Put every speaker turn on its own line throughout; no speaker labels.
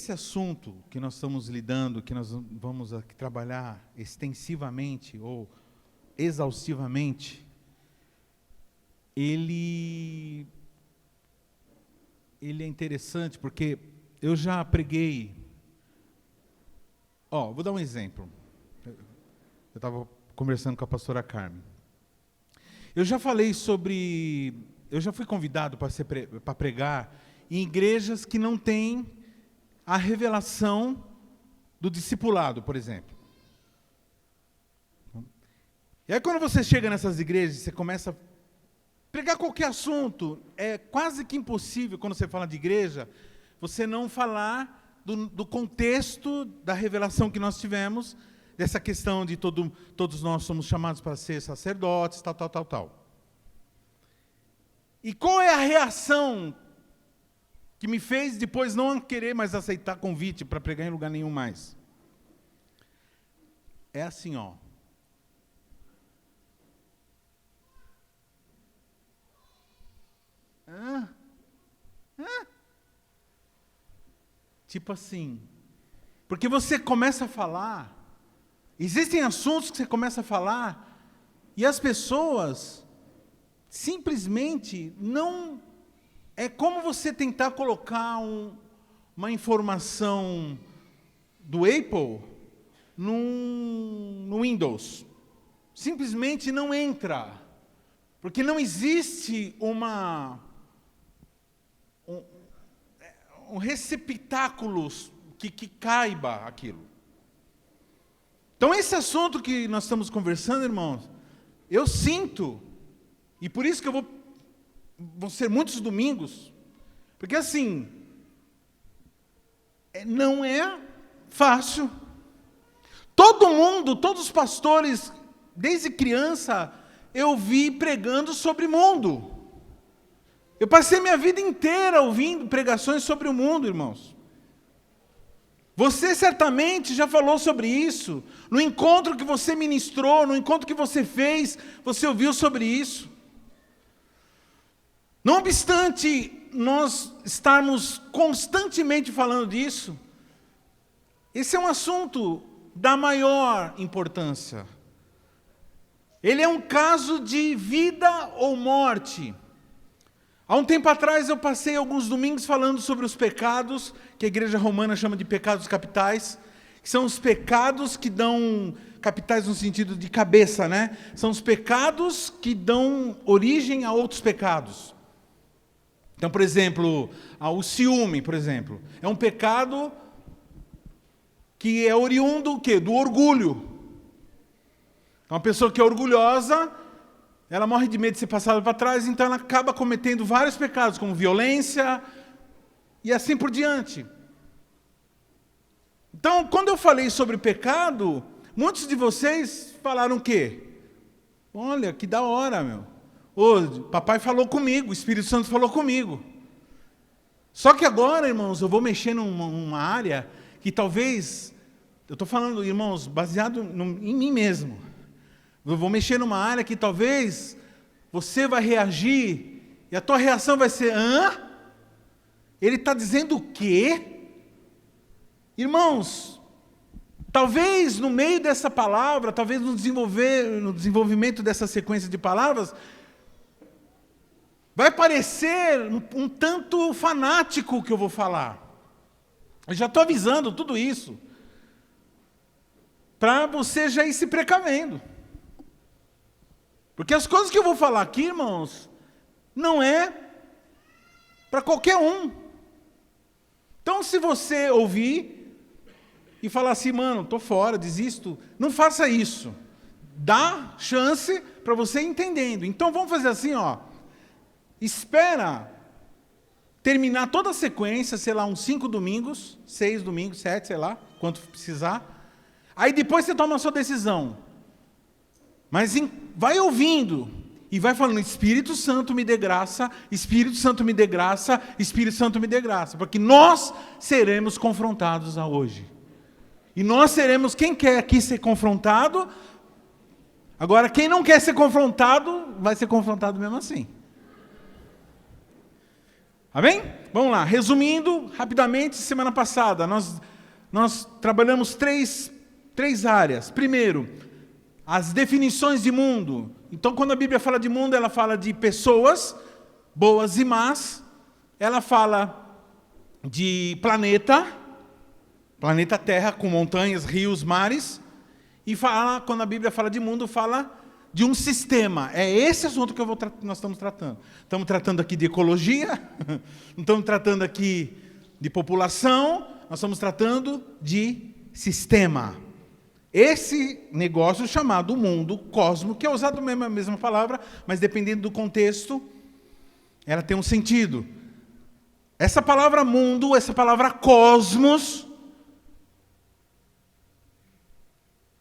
esse assunto que nós estamos lidando, que nós vamos aqui trabalhar extensivamente ou exaustivamente, ele é interessante porque eu já preguei. Vou dar um exemplo. Eu estava conversando com a pastora Carmen. Eu já falei sobre... Eu já fui convidado para pregar em igrejas que não têm a revelação do discipulado, por exemplo. E aí quando você chega nessas igrejas, você começa a pregar qualquer assunto, é quase que impossível, quando você fala de igreja, você não falar do contexto da revelação que nós tivemos, dessa questão de todos nós somos chamados para ser sacerdotes, tal. E qual é a reação que me fez depois não querer mais aceitar convite para pregar em lugar nenhum mais? É assim, Tipo assim, porque você começa a falar, existem assuntos que você começa a falar, e as pessoas simplesmente não... É como você tentar colocar uma informação do Apple no Windows. Simplesmente não entra, porque não existe um receptáculo que caiba aquilo. Então, esse assunto que nós estamos conversando, irmãos, eu sinto, e por isso que vão ser muitos domingos, porque assim, não é fácil. Todos os pastores, desde criança, eu vi pregando sobre mundo. Eu passei minha vida inteira ouvindo pregações sobre o mundo, irmãos. Você certamente já falou sobre isso. No encontro que você ministrou, no encontro que você fez, você ouviu sobre isso. Não obstante nós estarmos constantemente falando disso, esse é um assunto da maior importância. Ele é um caso de vida ou morte. Há um tempo atrás eu passei alguns domingos falando sobre os pecados, que a igreja romana chama de pecados capitais, que são os pecados que dão, capitais no sentido de cabeça, né? São os pecados que dão origem a outros pecados. Então, por exemplo, o ciúme, por exemplo, é um pecado que é oriundo do quê? Do orgulho. Uma pessoa que é orgulhosa, ela morre de medo de ser passada para trás, então ela acaba cometendo vários pecados, como violência e assim por diante. Então, quando eu falei sobre pecado, muitos de vocês falaram o quê? Olha, que da hora, meu. Papai falou comigo, o Espírito Santo falou comigo. Só que agora, irmãos, eu vou mexer numa área que talvez, eu estou falando, irmãos, baseado em mim mesmo. Eu vou mexer numa área que talvez você vai reagir e a tua reação vai ser, Ele está dizendo o quê? Irmãos, talvez no meio dessa palavra, talvez no desenvolvimento dessa sequência de palavras, vai parecer um tanto fanático o que eu vou falar. Eu já estou avisando tudo isso, para você já ir se precavendo. Porque as coisas que eu vou falar aqui, irmãos, não é para qualquer um. Então, se você ouvir e falar assim, mano, estou fora, desisto, não faça isso. Dá chance para você ir entendendo. Então, vamos fazer assim, espera terminar toda a sequência, sei lá, uns 5 domingos, 6 domingos, 7, sei lá, quanto precisar. Aí depois você toma a sua decisão. Mas vai ouvindo e vai falando, Espírito Santo me dê graça, Espírito Santo me dê graça, Espírito Santo me dê graça. Porque nós seremos confrontados hoje. E nós seremos, quem quer aqui ser confrontado, agora quem não quer ser confrontado, vai ser confrontado mesmo assim. Amém? Vamos lá. Resumindo, rapidamente, semana passada, nós trabalhamos três áreas. Primeiro, as definições de mundo. Então, quando a Bíblia fala de mundo, ela fala de pessoas, boas e más. Ela fala de planeta Terra, com montanhas, rios, mares. E fala, quando a Bíblia fala de mundo, fala de um sistema. É esse assunto que nós estamos tratando. Estamos tratando aqui de ecologia, não estamos tratando aqui de população, nós estamos tratando de sistema. Esse negócio chamado mundo, cosmo, que é usado a mesma palavra, mas dependendo do contexto, ela tem um sentido. Essa palavra mundo, essa palavra cosmos,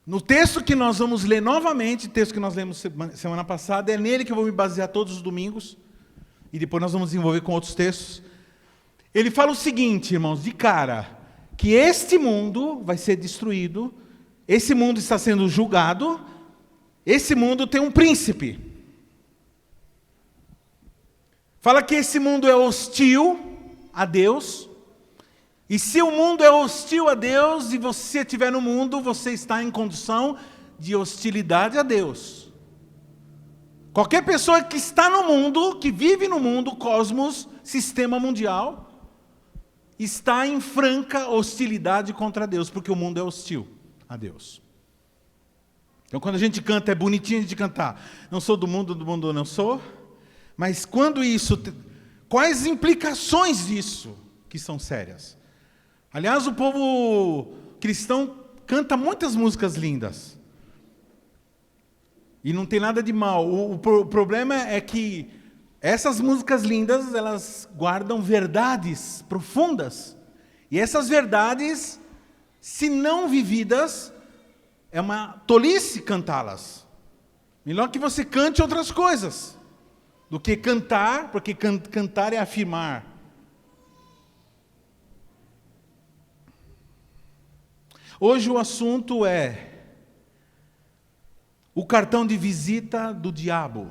no texto que nós vamos ler novamente, o texto que nós lemos semana passada, é nele que eu vou me basear todos os domingos, e depois nós vamos desenvolver com outros textos. Ele fala o seguinte, irmãos, de cara, que este mundo vai ser destruído, esse mundo está sendo julgado, esse mundo tem um príncipe. Fala que esse mundo é hostil a Deus. E se o mundo é hostil a Deus e você estiver no mundo, você está em condição de hostilidade a Deus. Qualquer pessoa que está no mundo, que vive no mundo, cosmos, sistema mundial, está em franca hostilidade contra Deus, porque o mundo é hostil a Deus. Então, quando a gente canta, é bonitinho de cantar. Não sou do mundo eu não sou. Mas quando isso... Quais implicações disso que são sérias? Aliás, o povo cristão canta muitas músicas lindas. E não tem nada de mal. O problema é que essas músicas lindas, elas guardam verdades profundas. E essas verdades, se não vividas, é uma tolice cantá-las. Melhor que você cante outras coisas do que cantar, porque cantar é afirmar. Hoje o assunto é o cartão de visita do diabo.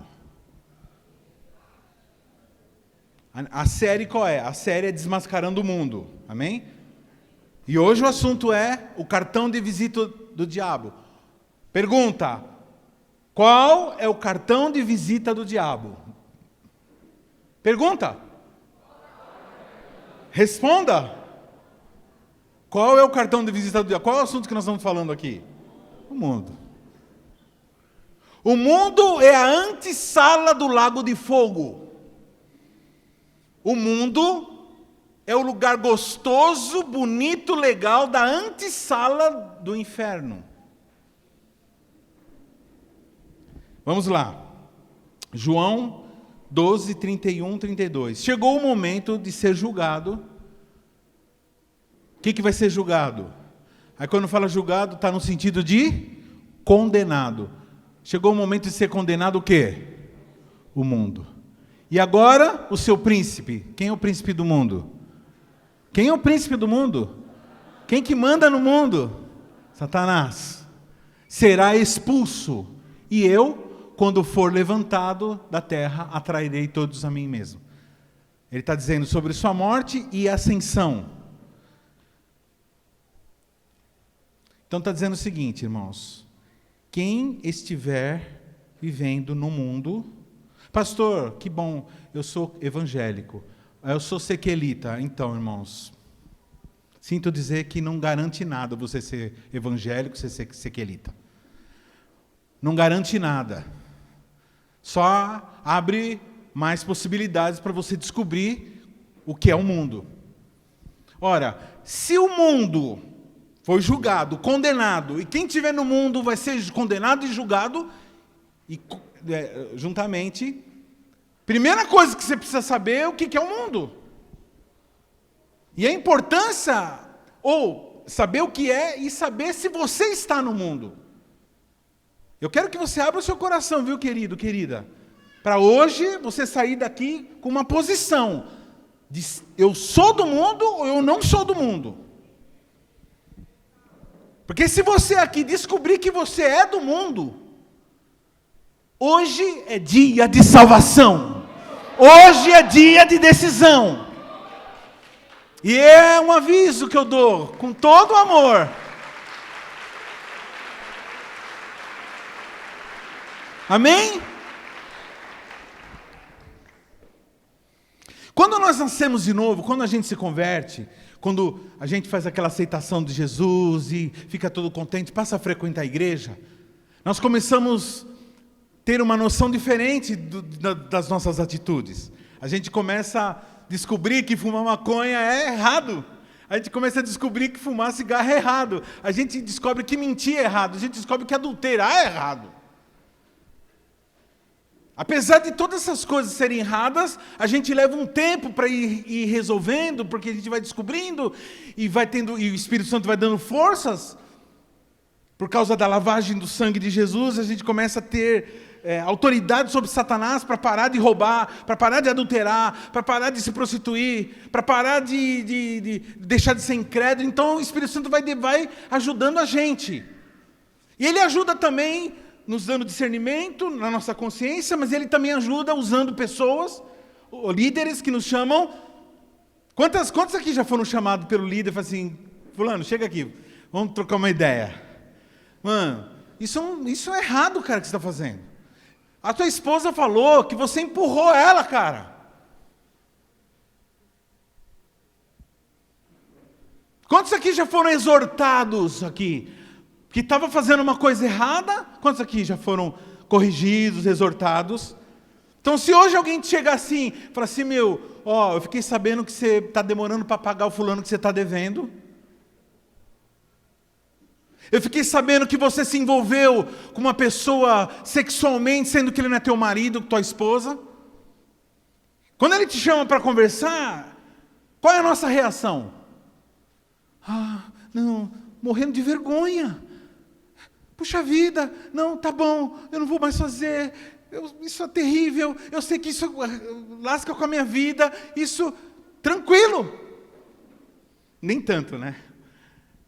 A série qual é? A série é Desmascarando o Mundo. Amém? E hoje o assunto é o cartão de visita do diabo. Pergunta: qual é o cartão de visita do diabo? Pergunta. Responda. Qual é o cartão de visita do diabo? Qual é o assunto que nós estamos falando aqui? O mundo. O mundo é a antessala do lago de fogo. O mundo é o lugar gostoso, bonito, legal da antessala do inferno. Vamos lá. João 12, 31, 32. Chegou o momento de ser julgado. O que vai ser julgado? Aí quando fala julgado, está no sentido de condenado. Chegou o momento de ser condenado o quê? O mundo. E agora, o seu príncipe. Quem é o príncipe do mundo? Quem é o príncipe do mundo? Quem que manda no mundo? Satanás. Será expulso. E eu, quando for levantado da terra, atrairei todos a mim mesmo. Ele está dizendo sobre sua morte e ascensão. Então está dizendo o seguinte, irmãos. Quem estiver vivendo no mundo... Pastor, que bom, eu sou evangélico. Eu sou sequelita. Então, irmãos, sinto dizer que não garante nada você ser evangélico, você ser sequelita. Não garante nada. Só abre mais possibilidades para você descobrir o que é o mundo. Ora, se o mundo foi julgado, condenado, e quem estiver no mundo vai ser condenado e julgado, e juntamente, primeira coisa que você precisa saber é o que é o mundo. E a importância, ou saber o que é e saber se você está no mundo. Eu quero que você abra o seu coração, viu, querido, querida? Para hoje você sair daqui com uma posição de eu sou do mundo ou eu não sou do mundo. Porque se você aqui descobrir que você é do mundo, hoje é dia de salvação. Hoje é dia de decisão. E é um aviso que eu dou, com todo o amor. Amém? Quando nós nascemos de novo, quando a gente se converte, quando a gente faz aquela aceitação de Jesus e fica todo contente, passa a frequentar a igreja, nós começamos a ter uma noção diferente das nossas atitudes. A gente começa a descobrir que fumar maconha é errado. A gente começa a descobrir que fumar cigarro é errado. A gente descobre que mentir é errado. A gente descobre que adulterar é errado. Apesar de todas essas coisas serem erradas, a gente leva um tempo para ir resolvendo, porque a gente vai descobrindo e o Espírito Santo vai dando forças. Por causa da lavagem do sangue de Jesus, a gente começa a ter autoridade sobre Satanás para parar de roubar, para parar de adulterar, para parar de se prostituir, para parar de deixar de ser incrédulo. Então o Espírito Santo vai ajudando a gente. E ele ajuda também nos dando discernimento na nossa consciência, mas ele também ajuda usando pessoas, ou líderes que nos chamam. Quantos aqui já foram chamados pelo líder e falaram assim, fulano, chega aqui, vamos trocar uma ideia. Mano, isso é errado, cara, que você está fazendo. A tua esposa falou que você empurrou ela, cara. Quantos aqui já foram exortados aqui? Que estava fazendo uma coisa errada? Quantos aqui já foram corrigidos, exortados? Então, se hoje alguém te chegar assim, falar assim, eu fiquei sabendo que você está demorando para pagar o fulano que você está devendo. Eu fiquei sabendo que você se envolveu com uma pessoa sexualmente, sendo que ele não é teu marido, tua esposa. Quando ele te chama para conversar, qual é a nossa reação? Não, morrendo de vergonha. Puxa vida, não, tá bom, eu não vou mais fazer, isso é terrível, eu sei que isso lasca com a minha vida, isso, tranquilo. Nem tanto, né?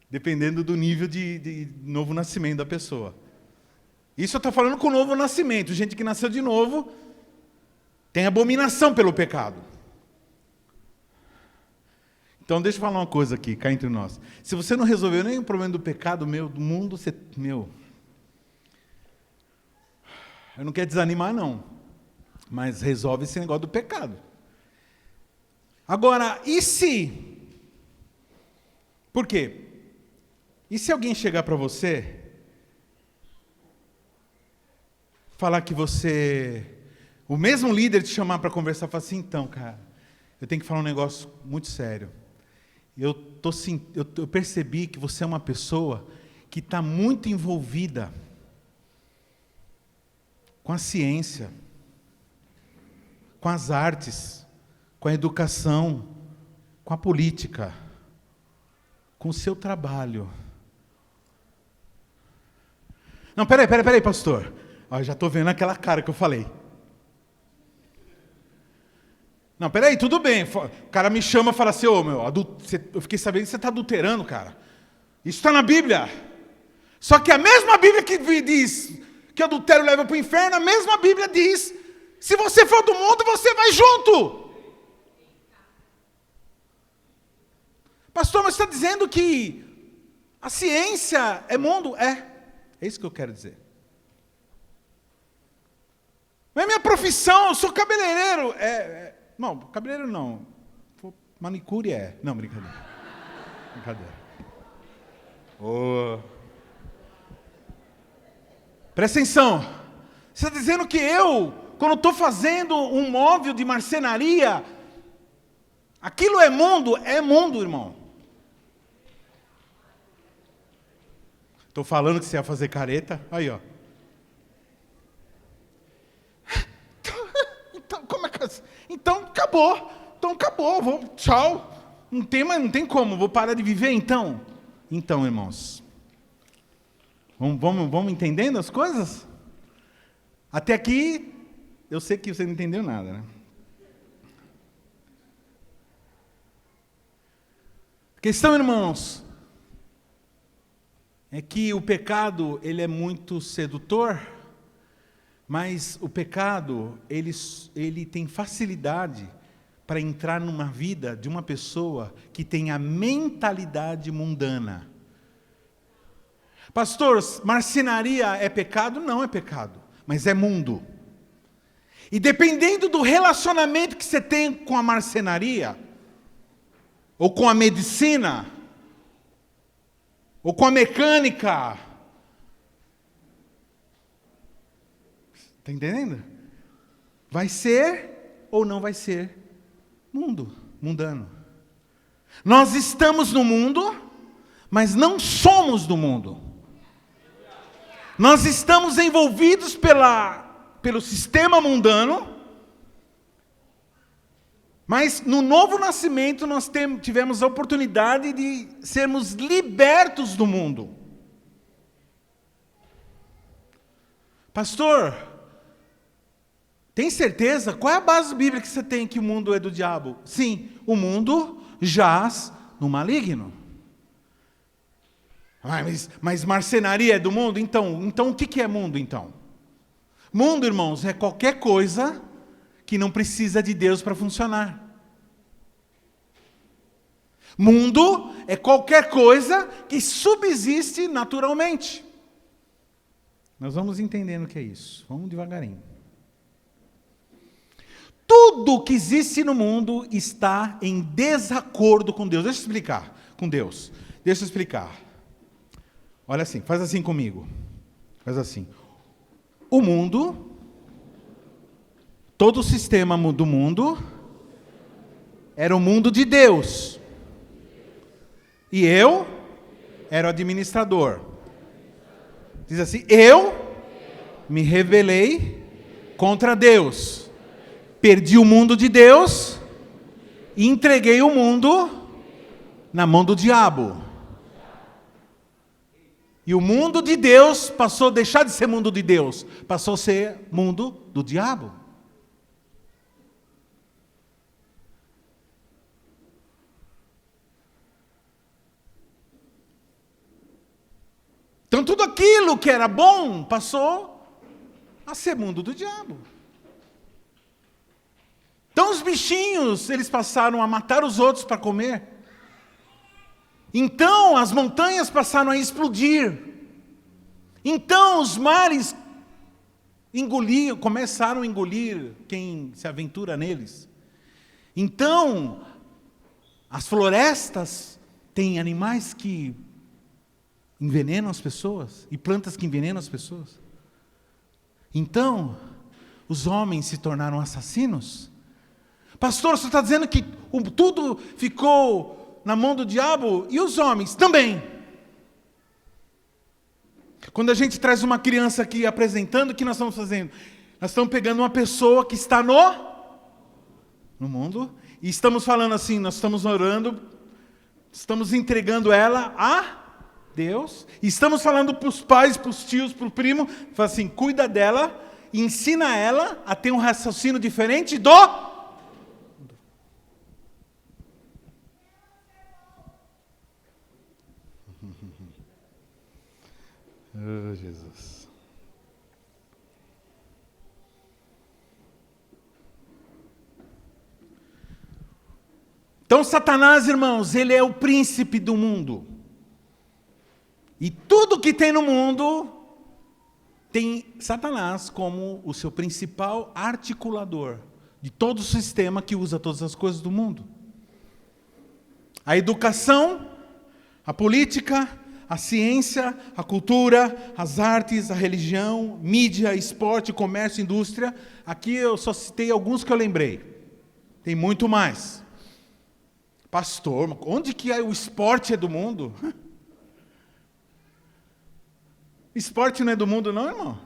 Dependendo do nível de novo nascimento da pessoa. Isso eu estou falando com o novo nascimento, gente que nasceu de novo, tem abominação pelo pecado. Então deixa eu falar uma coisa aqui, cá entre nós. Se você não resolveu nem o problema do pecado, do mundo, eu não quero desanimar não, mas resolve esse negócio do pecado. Agora, e se? Por quê? E se alguém chegar para você, falar que o mesmo líder te chamar para conversar, falar assim, então, cara, eu tenho que falar um negócio muito sério. Eu percebi que você é uma pessoa que está muito envolvida com a ciência, com as artes, com a educação, com a política, com o seu trabalho. Não, peraí, pastor. Já estou vendo aquela cara que eu falei. Não, peraí, tudo bem. O cara me chama e fala assim, eu fiquei sabendo que você está adulterando, cara. Isso está na Bíblia. Só que a mesma Bíblia que diz que adultério leva para o inferno, a mesma Bíblia diz, se você for do mundo, você vai junto. Pastor, mas você está dizendo que a ciência é mundo? É isso que eu quero dizer. Mas é minha profissão, eu sou cabeleireiro. Não, cabeleireiro não. Manicure é. Não, brincadeira. Presta atenção. Você está dizendo que quando estou fazendo um móvel de marcenaria, aquilo é mundo? É mundo, irmão. Estou falando que você ia fazer careta. Aí, ó. Então, como é que... Então, acabou. Tchau. Não tem como. Vou parar de viver, então. Então, irmãos. Vamos entendendo as coisas? Até aqui, eu sei que você não entendeu nada, né? A questão, irmãos, é que o pecado, ele é muito sedutor, mas o pecado, ele tem facilidade para entrar numa vida de uma pessoa que tem a mentalidade mundana. Pastor, marcenaria é pecado? Não é pecado, mas é mundo. E dependendo do relacionamento que você tem com a marcenaria, ou com a medicina, ou com a mecânica, está entendendo? Vai ser ou não vai ser mundano. Nós estamos no mundo, mas não somos do mundo. Nós estamos envolvidos pelo sistema mundano, mas no novo nascimento nós tivemos a oportunidade de sermos libertos do mundo. Pastor, tem certeza? Qual é a base bíblica que você tem que o mundo é do diabo? Sim, o mundo jaz no maligno. Mas marcenaria é do mundo? Então o que é mundo então? Mundo, irmãos, é qualquer coisa que não precisa de Deus para funcionar. Mundo é qualquer coisa que subsiste naturalmente. Nós vamos entendendo o que é isso. Vamos devagarinho. Tudo que existe no mundo está em desacordo com Deus. Deixa eu explicar com Deus. Deixa eu explicar. Olha assim, faz assim comigo. Faz assim. O mundo, todo o sistema do mundo, era o mundo de Deus. E eu era o administrador. Diz assim, eu me rebelei contra Deus. Perdi o mundo de Deus e entreguei o mundo na mão do diabo. E o mundo de Deus passou a deixar de ser mundo de Deus, passou a ser mundo do diabo. Então tudo aquilo que era bom passou a ser mundo do diabo. Então os bichinhos, eles passaram a matar os outros para comer. Então as montanhas passaram a explodir. Então os mares começaram a engolir quem se aventura neles. Então as florestas têm animais que envenenam as pessoas e plantas que envenenam as pessoas. Então os homens se tornaram assassinos. Pastor, você está dizendo que tudo ficou na mão do diabo e os homens também. Quando a gente traz uma criança aqui apresentando, o que nós estamos fazendo? Nós estamos pegando uma pessoa que está no mundo e estamos falando assim, nós estamos orando, estamos entregando ela a Deus, e estamos falando para os pais, para os tios, para o primo, fala assim, cuida dela, ensina ela a ter um raciocínio diferente do... Oh, Jesus. Então Satanás, irmãos, ele é o príncipe do mundo. E tudo que tem no mundo tem Satanás como o seu principal articulador de todo o sistema que usa todas as coisas do mundo. A educação, a política, a ciência, a cultura, as artes, a religião, mídia, esporte, comércio, indústria. Aqui eu só citei alguns que eu lembrei. Tem muito mais. Pastor, onde que o esporte é do mundo? Esporte não é do mundo não, irmão?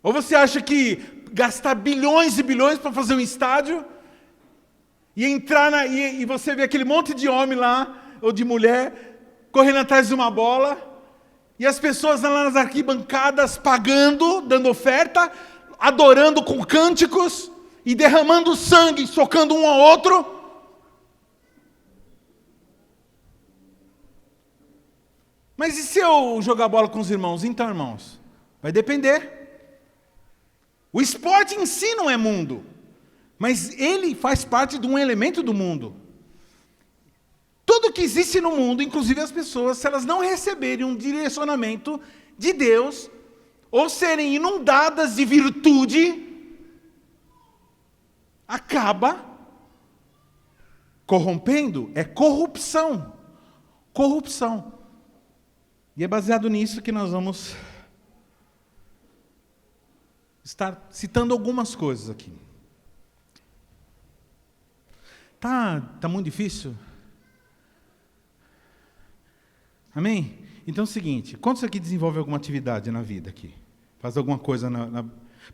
Ou você acha que gastar bilhões e bilhões para fazer um estádio e entrar e você vê aquele monte de homem lá, ou de mulher, correndo atrás de uma bola, e as pessoas lá nas arquibancadas pagando, dando oferta, adorando com cânticos, e derramando sangue, socando um ao outro. Mas e se eu jogar bola com os irmãos? Então, irmãos, vai depender. O esporte em si não é mundo. Mas ele faz parte de um elemento do mundo. Tudo que existe no mundo, inclusive as pessoas, se elas não receberem um direcionamento de Deus, ou serem inundadas de virtude, acaba corrompendo, é corrupção. Corrupção. E é baseado nisso que nós vamos estar citando algumas coisas aqui. Tá muito difícil? Amém? Então é o seguinte, quantos aqui desenvolvem alguma atividade na vida aqui? Faz alguma coisa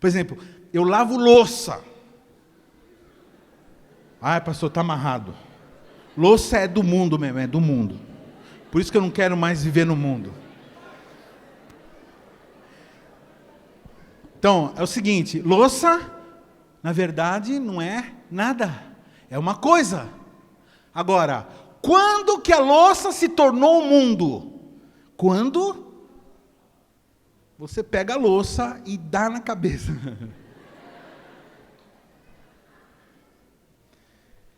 Por exemplo, eu lavo louça. Ah, pastor, está amarrado. Louça é do mundo mesmo, é do mundo. Por isso que eu não quero mais viver no mundo. Então, é o seguinte, louça, na verdade, não é nada. É uma coisa. Agora, quando que a louça se tornou o mundo? Quando você pega a louça e dá na cabeça.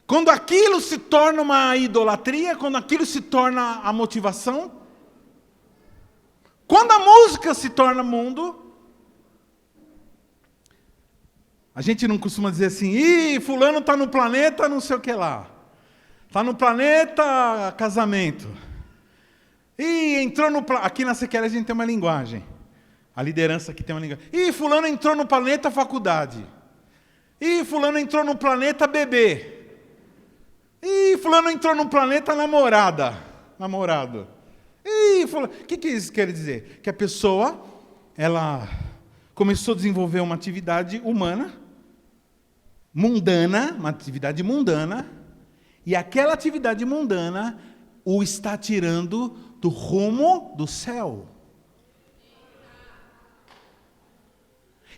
Quando aquilo se torna uma idolatria, quando aquilo se torna a motivação, quando a música se torna mundo, a gente não costuma dizer assim, fulano está no planeta não sei o que lá, está no planeta casamento, entrou no aqui na Sequela a gente tem uma linguagem, a liderança aqui tem uma linguagem, fulano entrou no planeta faculdade, fulano entrou no planeta bebê, fulano entrou no planeta namorado. O que isso quer dizer? Que a pessoa, ela começou a desenvolver uma atividade humana, mundana, uma atividade mundana, e aquela atividade mundana o está tirando do rumo do céu.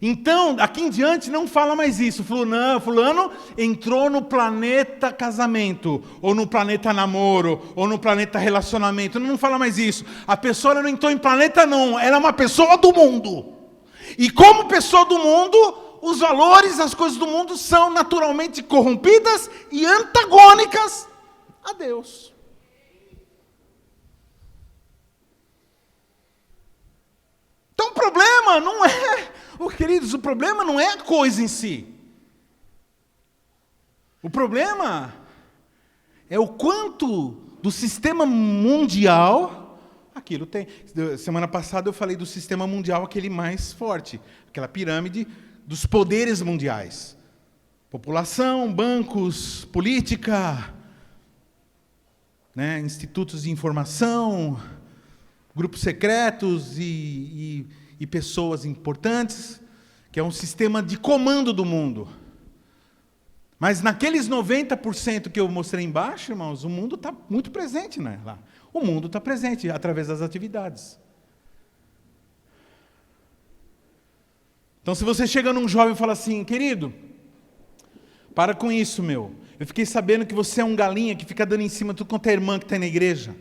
Então, daqui em diante, não fala mais isso. Fulano entrou no planeta casamento, ou no planeta namoro, ou no planeta relacionamento. Não fala mais isso. A pessoa não entrou em planeta, não. Ela é uma pessoa do mundo. E como pessoa do mundo, os valores, as coisas do mundo são naturalmente corrompidas e antagônicas a Deus. Então o problema não é... queridos, o problema não é a coisa em si. O problema é o quanto do sistema mundial aquilo tem. Semana passada eu falei do sistema mundial, aquele mais forte, aquela pirâmide dos poderes mundiais. População, bancos, política, institutos de informação, grupos secretos e pessoas importantes, que é um sistema de comando do mundo. Mas naqueles 90% que eu mostrei embaixo, irmãos, o mundo está muito presente lá. O mundo está presente através das atividades. Então, se você chega num jovem e fala assim, querido, para com isso, meu. Eu fiquei sabendo que você é um galinha que fica dando em cima de tudo quanto é irmã que está na igreja.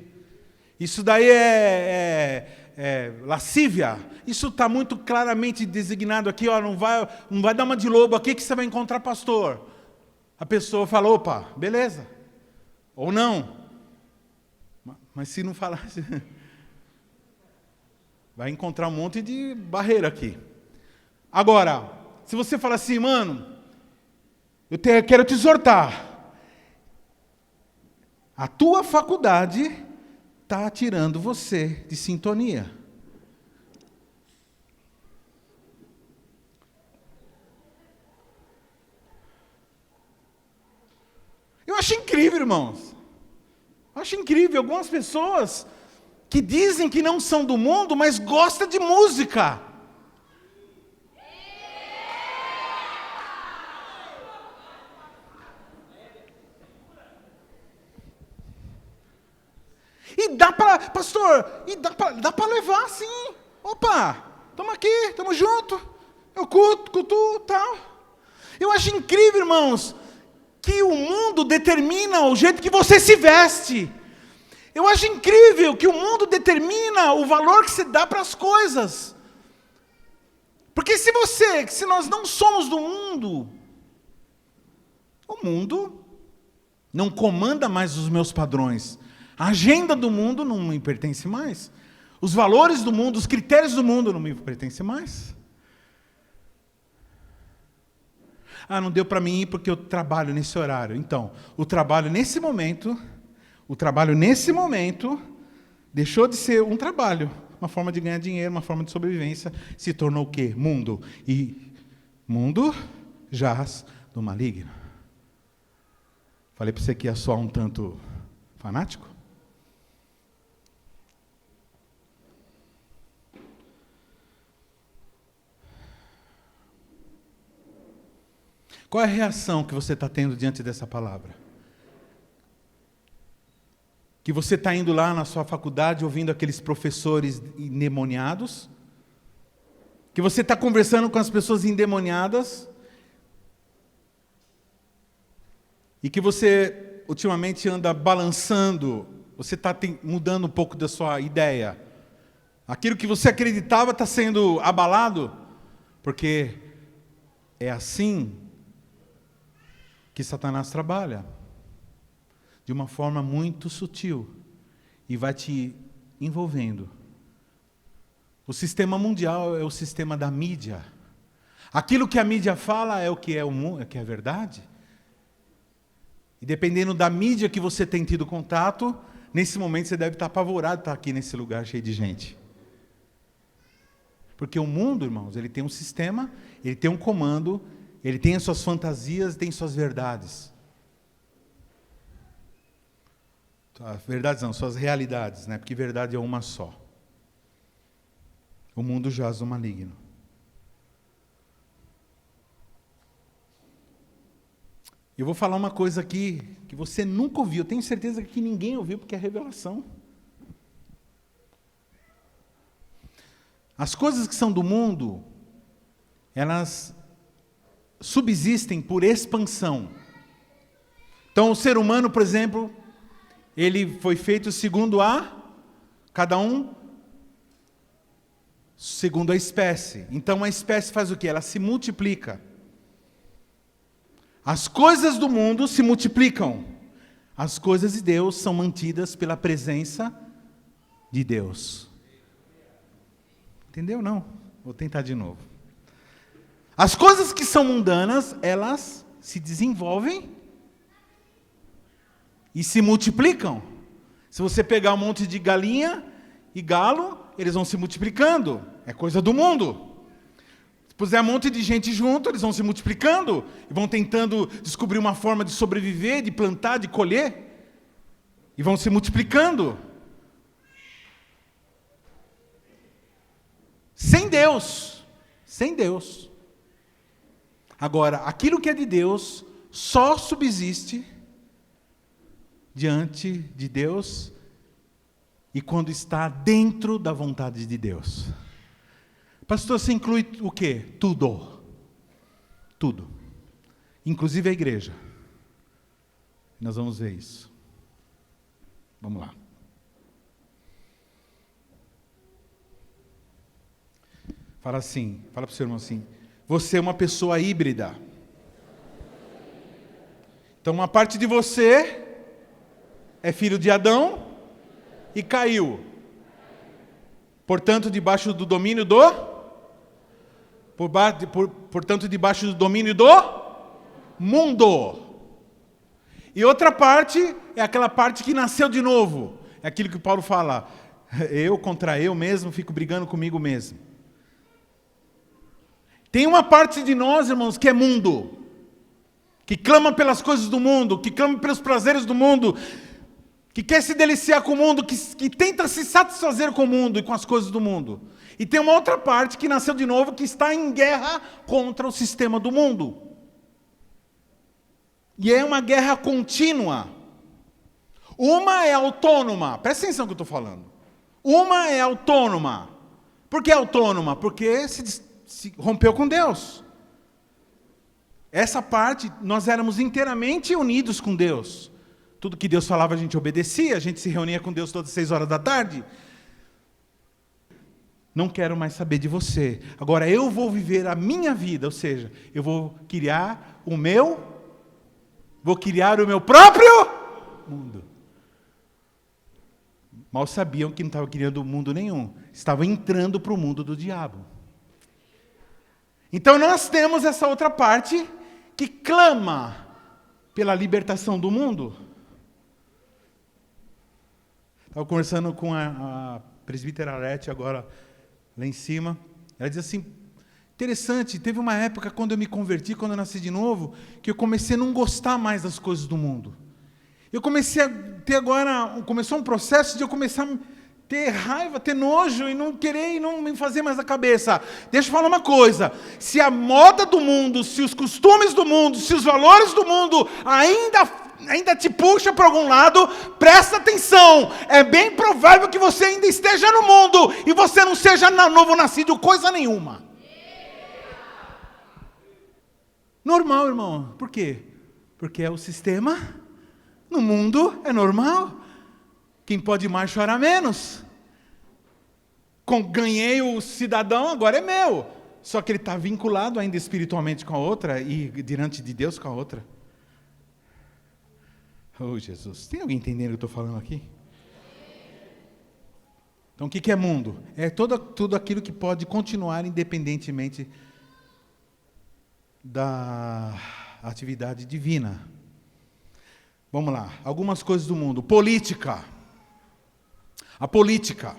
Isso daí é lascívia. Isso está muito claramente designado aqui, não vai dar uma de lobo aqui que você vai encontrar pastor. A pessoa fala, opa, beleza. Ou não. Mas se não falar, vai encontrar um monte de barreira aqui. Agora, se você falar assim, mano, eu quero te exortar. A tua faculdade está tirando você de sintonia. Eu acho incrível, irmãos. Eu acho incrível algumas pessoas que dizem que não são do mundo, mas gostam de música. E dá para, pastor, dá para levar sim. Opa, estamos aqui, estamos juntos. Eu cultuo, tal. Eu acho incrível, irmãos, que o mundo determina o jeito que você se veste. Eu acho incrível que o mundo determina o valor que se dá para as coisas. Porque se nós não somos do mundo, O mundo não comanda mais os meus padrões. A agenda do mundo não me pertence mais. Os valores do mundo, os critérios do mundo não me pertencem mais. Não deu para mim ir porque eu trabalho nesse horário. Então, o trabalho nesse momento deixou de ser um trabalho, uma forma de ganhar dinheiro, uma forma de sobrevivência, se tornou o quê? Mundo. E mundo jaz do maligno. Falei para você que ia soar um tanto fanático? Qual é a reação que você está tendo diante dessa palavra? Que você está indo lá na sua faculdade ouvindo aqueles professores endemoniados? Que você está conversando com as pessoas endemoniadas? E que você ultimamente anda balançando, você está mudando um pouco da sua ideia. Aquilo que você acreditava está sendo abalado, porque é assim que Satanás trabalha, de uma forma muito sutil, e vai te envolvendo. O sistema mundial é o sistema da mídia. Aquilo que a mídia fala é o que é o mundo, é o que é verdade. E dependendo da mídia que você tem tido contato, nesse momento você deve estar apavorado de estar aqui nesse lugar cheio de gente. Porque o mundo, irmãos, ele tem um sistema, ele tem um comando, ele tem as suas fantasias, tem suas verdades. Verdades não, suas realidades, né? Porque verdade é uma só. O mundo jaz do maligno. Eu vou falar uma coisa aqui que você nunca ouviu. Eu tenho certeza que ninguém ouviu, porque é revelação. As coisas que são do mundo, elas subsistem por expansão. Então, o ser humano, por exemplo, ele foi feito segundo cada um segundo a espécie. Então, a espécie faz o quê? Ela se multiplica. As coisas do mundo se multiplicam. As coisas de Deus são mantidas pela presença de Deus. Entendeu? Não? Vou tentar de novo. As coisas que são mundanas, elas se desenvolvem e se multiplicam. Se você pegar um monte de galinha e galo, eles vão se multiplicando. É coisa do mundo. Se puser um monte de gente junto, eles vão se multiplicando e vão tentando descobrir uma forma de sobreviver, de plantar, de colher. E vão se multiplicando. Sem Deus. Sem Deus. Agora, aquilo que é de Deus só subsiste diante de Deus e quando está dentro da vontade de Deus. Pastor, você inclui o quê? Tudo. Tudo. Inclusive a igreja. Nós vamos ver isso. Vamos lá. Fala assim, fala para o seu irmão assim, você é uma pessoa híbrida. Então uma parte de você é filho de Adão e caiu. Portanto, debaixo do domínio portanto, debaixo do domínio do mundo. E outra parte é aquela parte que nasceu de novo. É aquilo que Paulo fala, eu contra eu mesmo fico brigando comigo mesmo. Tem uma parte de nós, irmãos, que é mundo, que clama pelas coisas do mundo, que clama pelos prazeres do mundo, que quer se deliciar com o mundo, que tenta se satisfazer com o mundo e com as coisas do mundo. E tem uma outra parte que nasceu de novo, que está em guerra contra o sistema do mundo. E é uma guerra contínua. Uma é autônoma, presta atenção no que eu estou falando. Uma é autônoma. Por que autônoma? Porque se rompeu com Deus. Essa parte, nós éramos inteiramente unidos com Deus. Tudo que Deus falava a gente obedecia, a gente se reunia com Deus todas as 6 horas da tarde. Não quero mais saber de você. Agora eu vou viver a minha vida, ou seja, eu vou criar o meu Vou criar o meu próprio mundo. Mal sabiam que não estava criando mundo nenhum. Estavam entrando para o mundo do diabo. Então nós temos essa outra parte que clama pela libertação do mundo. Estava conversando com a presbítera Arete agora, lá em cima. Ela diz assim, interessante, teve uma época quando eu me converti, quando eu nasci de novo, que eu comecei a não gostar mais das coisas do mundo. Eu comecei a ter agora, começou um processo de eu começar a ter raiva, ter nojo e não querer e não me fazer mais a cabeça. Deixa eu falar uma coisa, se a moda do mundo, se os costumes do mundo, se os valores do mundo ainda te puxa para algum lado, presta atenção, é bem provável que você ainda esteja no mundo e você não seja novo nascido, coisa nenhuma. Normal, irmão, por quê? Porque é o sistema. No mundo é normal. Quem pode mais chora menos. Ganhei o cidadão, agora é meu. Só que ele está vinculado ainda espiritualmente com a outra e diante de Deus com a outra. Oh, Jesus. Tem alguém entendendo o que eu estou falando aqui? Então, o que é mundo? É tudo aquilo que pode continuar independentemente da atividade divina. Vamos lá, algumas coisas do mundo. Política. A política.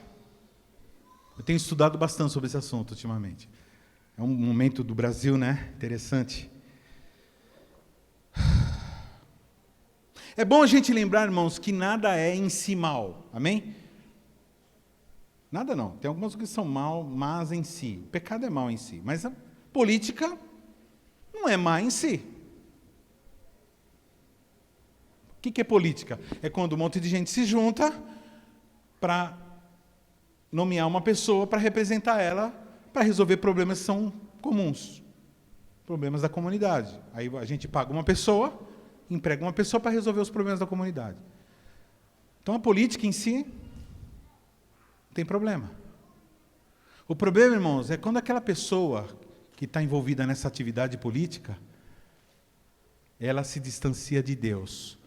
Eu tenho estudado bastante sobre esse assunto ultimamente. É um momento do Brasil, né? Interessante. É bom a gente lembrar, irmãos, que nada é em si mal. Amém? Nada não. Tem algumas coisas que são mal, más em si. O pecado é mal em si. Mas a política não é má em si. O que é política? É quando um monte de gente se junta para nomear uma pessoa para representar ela, para resolver problemas que são comuns, problemas da comunidade. Aí a gente paga uma pessoa, emprega uma pessoa para resolver os problemas da comunidade. Então a política em si não tem problema. O problema, irmãos, é quando aquela pessoa que está envolvida nessa atividade política, ela se distancia de Deus.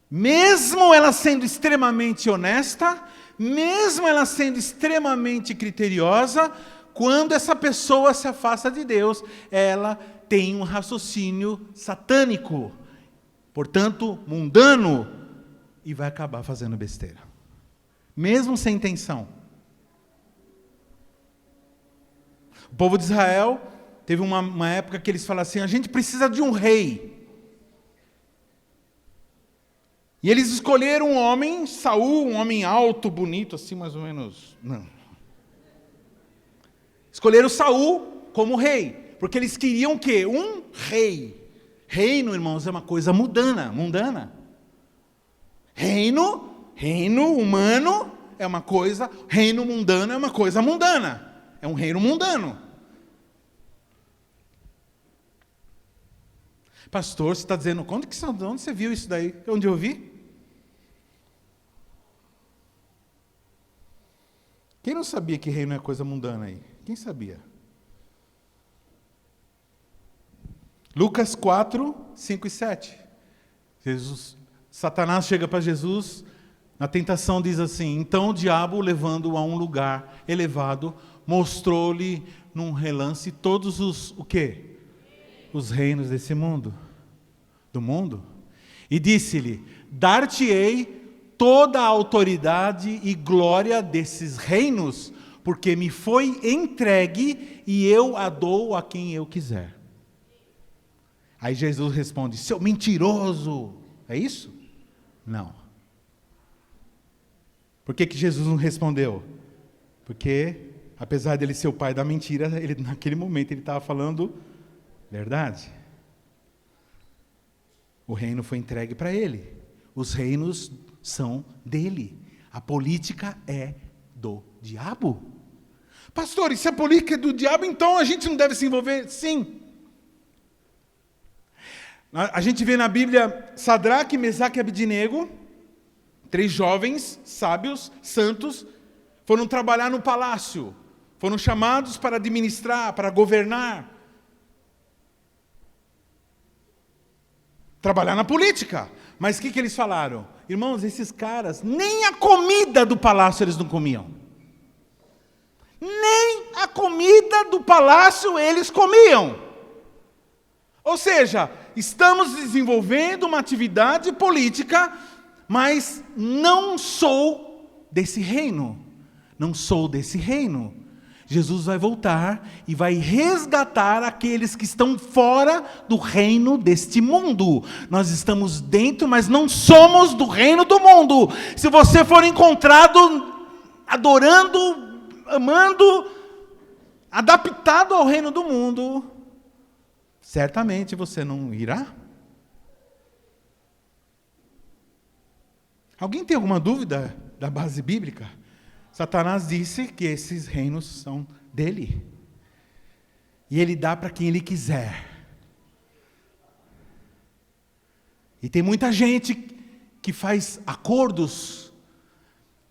Mesmo ela sendo extremamente honesta, mesmo ela sendo extremamente criteriosa, quando essa pessoa se afasta de Deus, ela tem um raciocínio satânico, portanto, mundano, e vai acabar fazendo besteira. Mesmo sem intenção. O povo de Israel teve uma época que eles falaram assim, a gente precisa de um rei. E eles escolheram um homem, Saul, um homem alto, bonito, assim mais ou menos. Não. Escolheram Saul como rei, porque eles queriam o quê? Um rei. Reino, irmãos, é uma coisa mundana. Reino humano é uma coisa, reino mundano é uma coisa mundana. É um reino mundano. Pastor, você está dizendo, onde você viu isso daí? Onde eu vi? Quem não sabia que reino é coisa mundana aí? Quem sabia? Lucas 4, 5 e 7. Satanás chega para Jesus, na tentação diz assim, então o diabo, levando-o a um lugar elevado, mostrou-lhe num relance todos o quê? Os reinos desse mundo, do mundo, e disse-lhe, dar-te-ei toda a autoridade e glória desses reinos, porque me foi entregue e eu a dou a quem eu quiser. Aí Jesus responde, seu mentiroso, é isso? Não. Por que Jesus não respondeu? Porque, apesar dele ser o pai da mentira, naquele momento ele estava falando verdade. O reino foi entregue para ele. Os reinos são dele. A política é do diabo. Pastor, e se a política é do diabo, então a gente não deve se envolver? Sim. A gente vê na Bíblia Sadraque, Mesaque e Abidnego, 3 jovens, sábios, santos, foram trabalhar no palácio. Foram chamados para administrar, para governar. trabalhar na política. Mas o que eles falaram? Irmãos, esses caras, nem a comida do palácio eles não comiam. Nem a comida do palácio eles comiam. Ou seja, estamos desenvolvendo uma atividade política, mas não sou desse reino. Não sou desse reino. Jesus vai voltar e vai resgatar aqueles que estão fora do reino deste mundo. Nós estamos dentro, mas não somos do reino do mundo. Se você for encontrado adorando, amando, adaptado ao reino do mundo, certamente você não irá. Alguém tem alguma dúvida da base bíblica? Satanás disse que esses reinos são dele. E ele dá para quem ele quiser. E tem muita gente que faz acordos.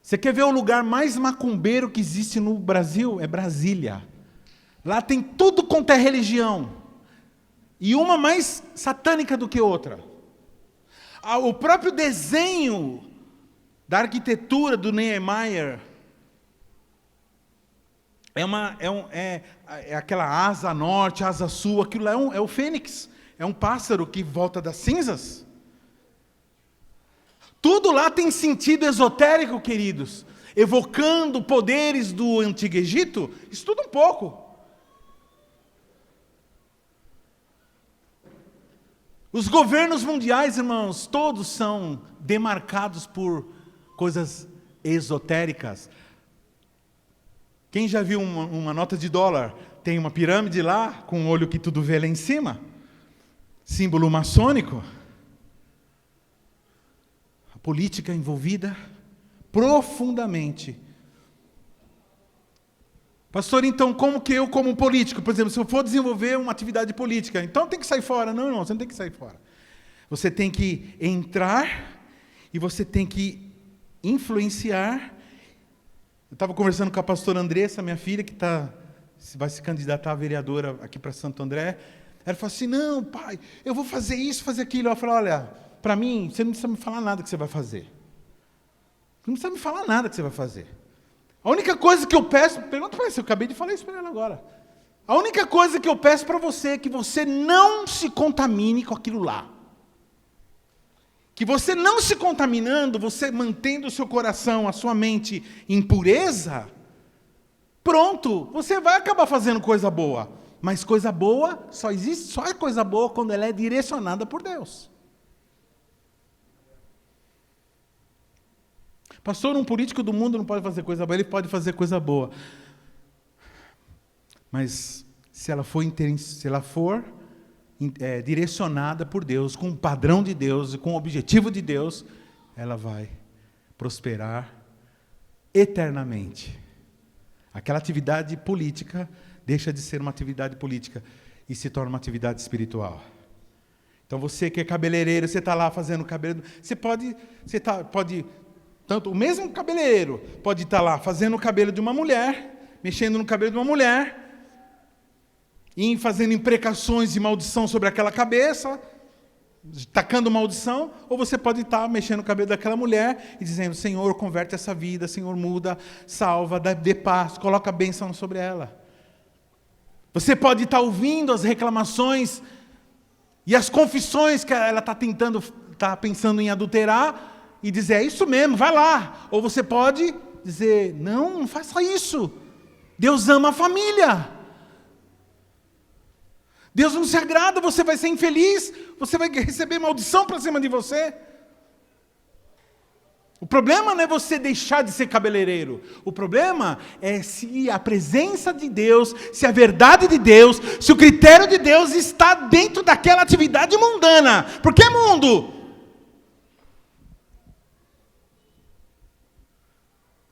Você quer ver o lugar mais macumbeiro que existe no Brasil? É Brasília. Lá tem tudo quanto é religião. E uma mais satânica do que outra. O próprio desenho da arquitetura do Niemeyer é aquela asa norte, asa sul, aquilo lá é o fênix, é um pássaro que volta das cinzas. Tudo lá tem sentido esotérico, queridos, evocando poderes do Antigo Egito. Estuda um pouco. Os governos mundiais, irmãos, todos são demarcados por coisas esotéricas. Quem já viu uma nota de dólar? Tem uma pirâmide lá, com um olho que tudo vê lá em cima. Símbolo maçônico. A política envolvida profundamente. Pastor, então, como que eu, como político, por exemplo, se eu for desenvolver uma atividade política, então tem que sair fora? Não, irmão, você não tem que sair fora. Você tem que entrar e você tem que influenciar. Eu estava conversando com a pastora Andressa, minha filha, que vai se candidatar a vereadora aqui para Santo André. Ela falou assim, não, pai, eu vou fazer isso, fazer aquilo. Eu falei, olha, para mim, você não precisa me falar nada que você vai fazer. Você não precisa me falar nada que você vai fazer. A única coisa que eu peço, pergunta para ela, eu acabei de falar isso para ela agora. A única coisa que eu peço para você é que você não se contamine com aquilo lá. Que você não se contaminando, você mantendo o seu coração, a sua mente em pureza, pronto, você vai acabar fazendo coisa boa. Mas coisa boa só existe, só é coisa boa quando ela é direcionada por Deus. Pastor, um político do mundo não pode fazer coisa boa, ele pode fazer coisa boa. Mas se ela for direcionada por Deus, com o padrão de Deus e com o objetivo de Deus, ela vai prosperar eternamente. Aquela atividade política deixa de ser uma atividade política e se torna uma atividade espiritual. Então você que é cabeleireiro, você está lá fazendo cabelo, tanto o mesmo cabeleireiro pode estar lá fazendo o cabelo de uma mulher, mexendo no cabelo de uma mulher, e fazendo imprecações de maldição sobre aquela cabeça, tacando maldição, ou você pode estar mexendo no cabelo daquela mulher e dizendo, Senhor, converte essa vida, Senhor, muda, salva, dê paz, coloca a bênção sobre ela. Você pode estar ouvindo as reclamações e as confissões que ela está pensando em adulterar e dizer, é isso mesmo, vai lá. Ou você pode dizer, não faça isso. Deus ama a família. Deus não se agrada, você vai ser infeliz, você vai receber maldição para cima de você. O problema não é você deixar de ser cabeleireiro. O problema é se a presença de Deus, se a verdade de Deus, se o critério de Deus está dentro daquela atividade mundana. Porque é mundo.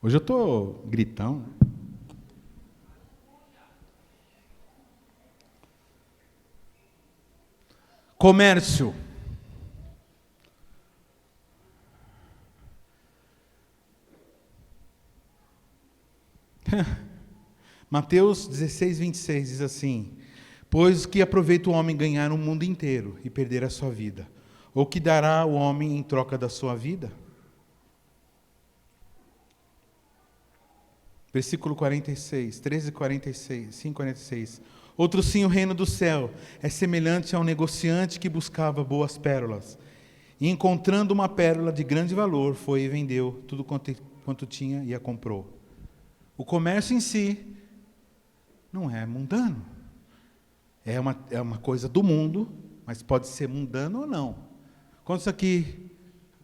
Hoje eu estou gritão. Comércio. Mateus 16, 26 diz assim, pois que aproveita o homem ganhar o mundo inteiro e perder a sua vida? Ou que dará o homem em troca da sua vida? Versículo 46, 13:46, 5:46. Outro sim, o reino do céu é semelhante a um negociante que buscava boas pérolas. E encontrando uma pérola de grande valor, foi e vendeu tudo quanto tinha e a comprou. O comércio em si não é mundano. É uma coisa do mundo, mas pode ser mundano ou não. Quantos aqui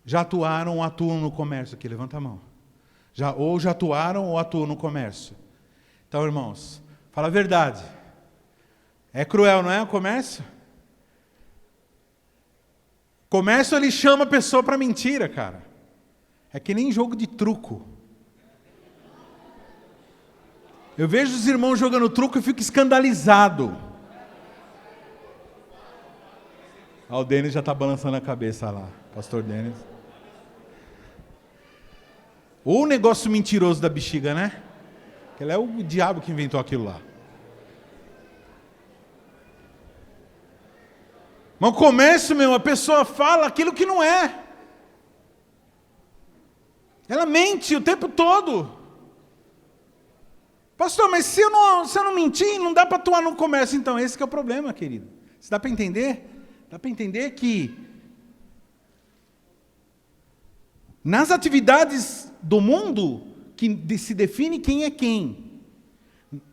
já atuaram ou atuam no comércio aqui? Levanta a mão. Ou já atuaram ou atuam no comércio? Então, irmãos, fala a verdade. É cruel, não é o comércio? Comércio, ele chama a pessoa para mentira, cara. É que nem jogo de truco. Eu vejo os irmãos jogando truco e fico escandalizado. O Denis já está balançando a cabeça lá, pastor Denis. O negócio mentiroso da bexiga, né? Ele é o diabo que inventou aquilo lá. Mas o comércio, a pessoa fala aquilo que não é. Ela mente o tempo todo. Pastor, mas se eu não mentir, não dá para atuar no comércio. Então, esse que é o problema, querido. Você dá para entender? Dá para entender que nas atividades do mundo, que se define quem é quem.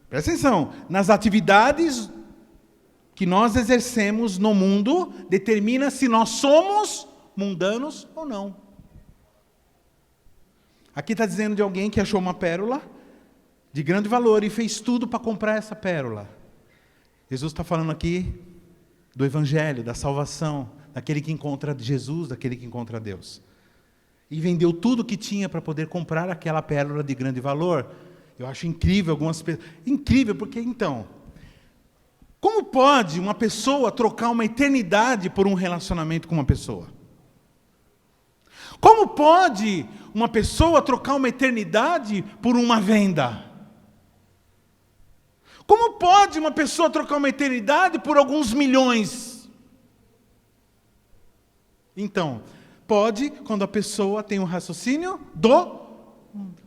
Presta atenção. Nas atividades que nós exercemos no mundo, determina se nós somos mundanos ou não. Aqui está dizendo de alguém que achou uma pérola de grande valor e fez tudo para comprar essa pérola. Jesus está falando aqui do Evangelho, da salvação, daquele que encontra Jesus, daquele que encontra Deus. E vendeu tudo que tinha para poder comprar aquela pérola de grande valor. Eu acho incrível algumas pessoas. Incrível, porque então, como pode uma pessoa trocar uma eternidade por um relacionamento com uma pessoa? Como pode uma pessoa trocar uma eternidade por uma venda? Como pode uma pessoa trocar uma eternidade por alguns milhões? Então, pode quando a pessoa tem um raciocínio do mundo.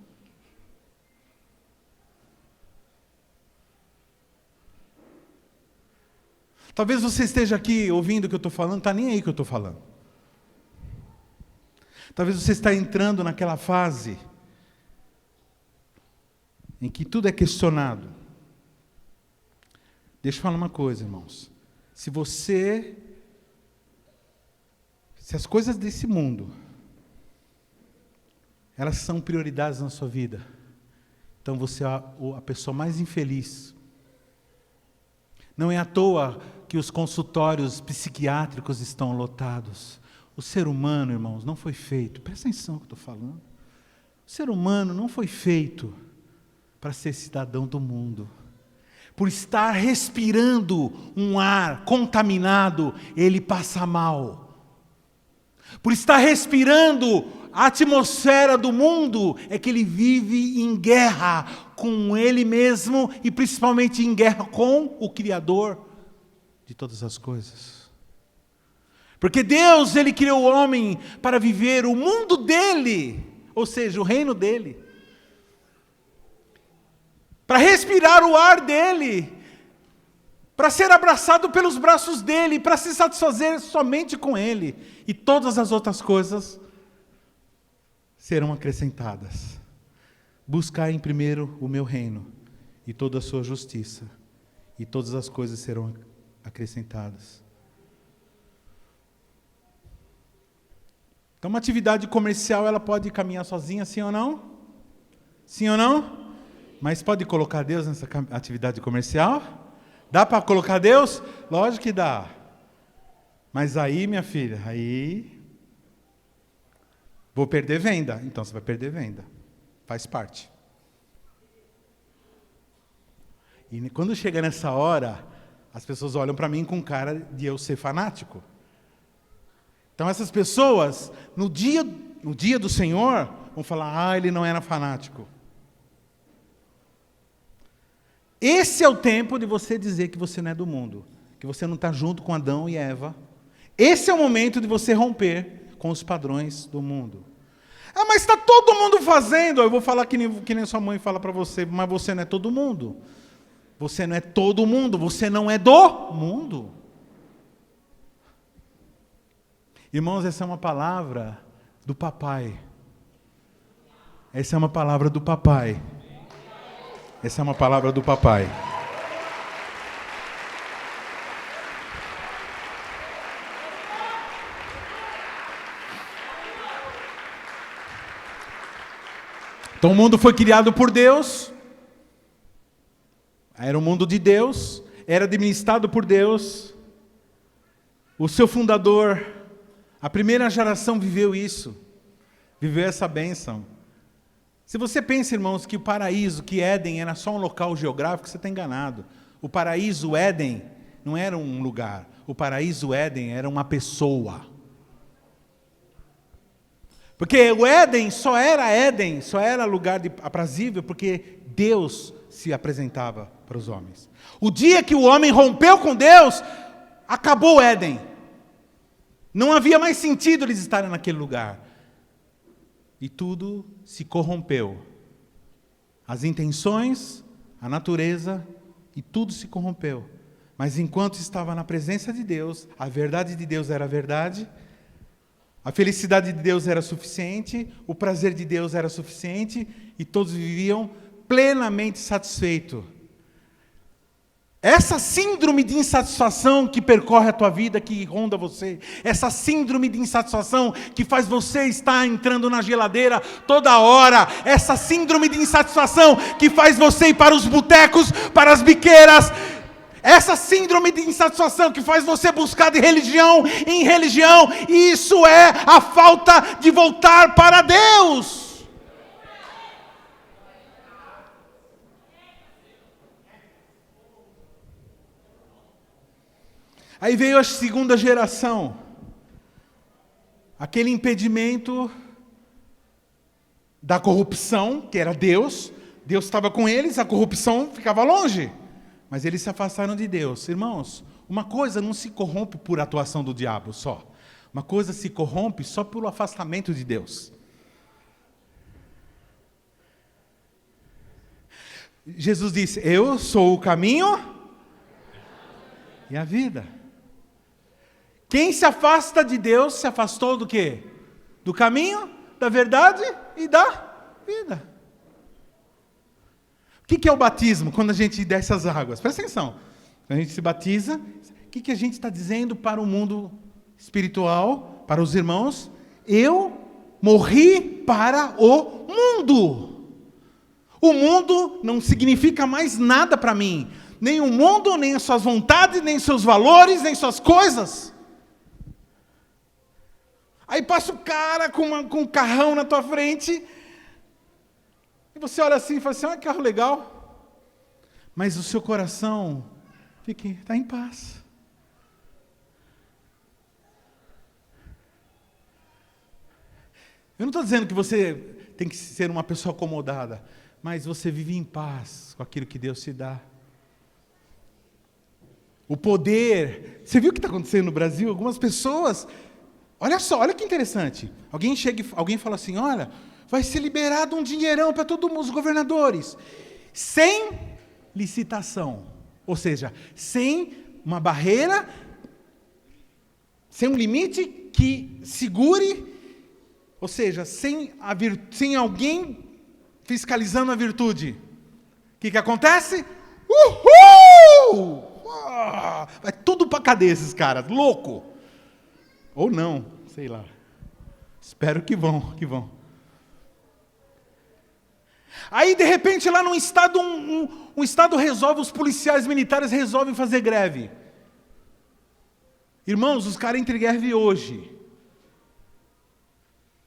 Talvez você esteja aqui ouvindo o que eu estou falando, não está nem aí o que eu estou falando. Talvez você está entrando naquela fase em que tudo é questionado. Deixa eu falar uma coisa, irmãos. Se as coisas desse mundo, elas são prioridades na sua vida, então você é a pessoa mais infeliz. Não é à toa que os consultórios psiquiátricos estão lotados. O ser humano, irmãos, não foi feito, presta atenção no que eu estou falando. O ser humano não foi feito para ser cidadão do mundo. Por estar respirando um ar contaminado, ele passa mal. Por estar respirando a atmosfera do mundo, é que ele vive em guerra com ele mesmo e principalmente em guerra com o Criador de todas as coisas. Porque Deus, Ele criou o homem para viver o mundo dele, ou seja, o reino dele. Para respirar o ar dele, para ser abraçado pelos braços dele, para se satisfazer somente com ele. E todas as outras coisas serão acrescentadas. Buscai em primeiro o meu reino e toda a sua justiça, e todas as coisas serão acrescentadas. Então, uma atividade comercial, ela pode caminhar sozinha, sim ou não? Sim ou não? Mas pode colocar Deus nessa atividade comercial? Dá para colocar Deus? Lógico que dá. Mas aí, minha filha, aí vou perder venda. Então você vai perder venda. Faz parte. E quando chega nessa hora, as pessoas olham para mim com cara de eu ser fanático. Então essas pessoas, no dia do Senhor, vão falar, ele não era fanático. Esse é o tempo de você dizer que você não é do mundo, que você não está junto com Adão e Eva. Esse é o momento de você romper com os padrões do mundo. Ah, mas está todo mundo fazendo. Eu vou falar que nem sua mãe fala para você, mas você não é todo mundo. Você não é todo mundo, você não é do mundo. Irmãos, essa é uma palavra do papai. Essa é uma palavra do papai. Essa é uma palavra do papai. Então o mundo foi criado por Deus. Era o mundo de Deus, era administrado por Deus. O seu fundador, a primeira geração viveu isso, viveu essa bênção. Se você pensa, irmãos, que o paraíso, que Éden era só um local geográfico, você está enganado. O paraíso Éden não era um lugar, o paraíso Éden era uma pessoa. Porque o Éden, só era lugar aprazível porque Deus se apresentava para os homens. O dia que o homem rompeu com Deus, acabou o Éden. Não havia mais sentido eles estarem naquele lugar. E tudo se corrompeu. As intenções, a natureza, e tudo se corrompeu. Mas enquanto estava na presença de Deus, a verdade de Deus era a verdade, a felicidade de Deus era suficiente, o prazer de Deus era suficiente, e todos viviam plenamente satisfeitos. Essa síndrome de insatisfação que percorre a tua vida, que ronda você, essa síndrome de insatisfação que faz você estar entrando na geladeira toda hora, essa síndrome de insatisfação que faz você ir para os botecos, para as biqueiras, essa síndrome de insatisfação que faz você buscar de religião em religião, isso é a falta de voltar para Deus. Aí veio a segunda geração. Aquele impedimento da corrupção, que era Deus. Deus estava com eles, a corrupção ficava longe. Mas eles se afastaram de Deus. Irmãos, uma coisa não se corrompe por atuação do diabo só. Uma coisa se corrompe só pelo afastamento de Deus. Jesus disse, eu sou o caminho e a vida. Quem se afasta de Deus, se afastou do quê? Do caminho, da verdade e da vida. O que é o batismo, quando a gente desce as águas? Presta atenção. Quando a gente se batiza, o que a gente está dizendo para o mundo espiritual, para os irmãos? Eu morri para o mundo. O mundo não significa mais nada para mim. Nem o mundo, nem as suas vontades, nem seus valores, nem suas coisas. Aí passa o cara com um carrão na tua frente, e você olha assim e fala assim, que carro legal. Mas o seu coração está em paz. Eu não estou dizendo que você tem que ser uma pessoa acomodada, mas você vive em paz com aquilo que Deus te dá. O poder, você viu o que está acontecendo no Brasil? Algumas pessoas... Olha só, olha que interessante. Alguém fala assim, olha, vai ser liberado um dinheirão para todos os governadores. Sem licitação. Ou seja, sem uma barreira, sem um limite que segure, ou seja, sem alguém fiscalizando a virtude. O que acontece? Uhul! Vai tudo para cadeia esses caras, louco. Ou não, sei lá. Espero que vão. Aí, de repente, lá num estado, um estado resolve, os policiais militares resolvem fazer greve. Irmãos, os caras entram em greve hoje.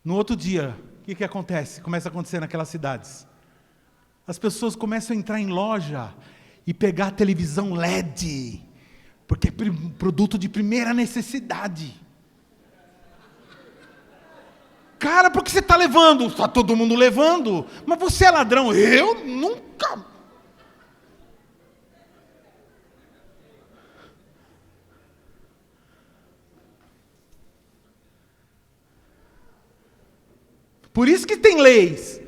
No outro dia, o que acontece? Começa a acontecer naquelas cidades. As pessoas começam a entrar em loja e pegar a televisão LED, porque é produto de primeira necessidade. Cara, por que você está levando? Está todo mundo levando. Mas você é ladrão. Eu nunca. Por isso que tem leis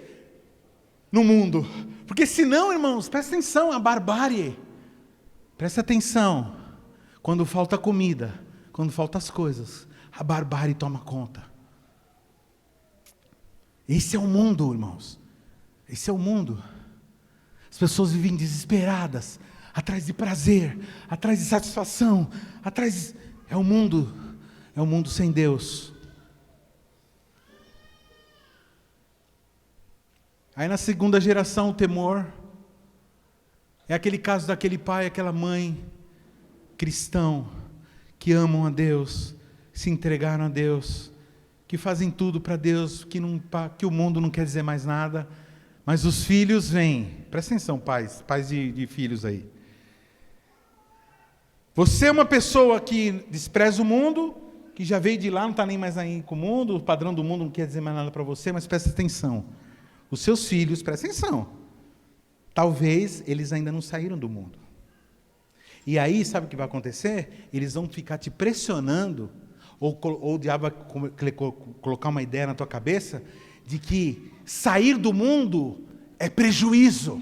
no mundo. Porque senão, irmãos, presta atenção, a barbárie. Presta atenção. Quando falta comida, quando faltam as coisas, a barbárie toma conta. Esse é o mundo, irmãos. Esse é o mundo. As pessoas vivem desesperadas, atrás de prazer, atrás de satisfação, É o mundo sem Deus. Aí na segunda geração o temor é aquele caso daquele pai, aquela mãe cristão que amam a Deus, se entregaram a Deus, que fazem tudo para Deus, que o mundo não quer dizer mais nada, mas os filhos vêm. Presta atenção, pais de filhos aí. Você é uma pessoa que despreza o mundo, que já veio de lá, não está nem mais aí com o mundo, o padrão do mundo não quer dizer mais nada para você, mas presta atenção. Os seus filhos, presta atenção, talvez eles ainda não saíram do mundo. E aí, sabe o que vai acontecer? Eles vão ficar te pressionando, ou o diabo vai colocar uma ideia na tua cabeça, de que sair do mundo é prejuízo.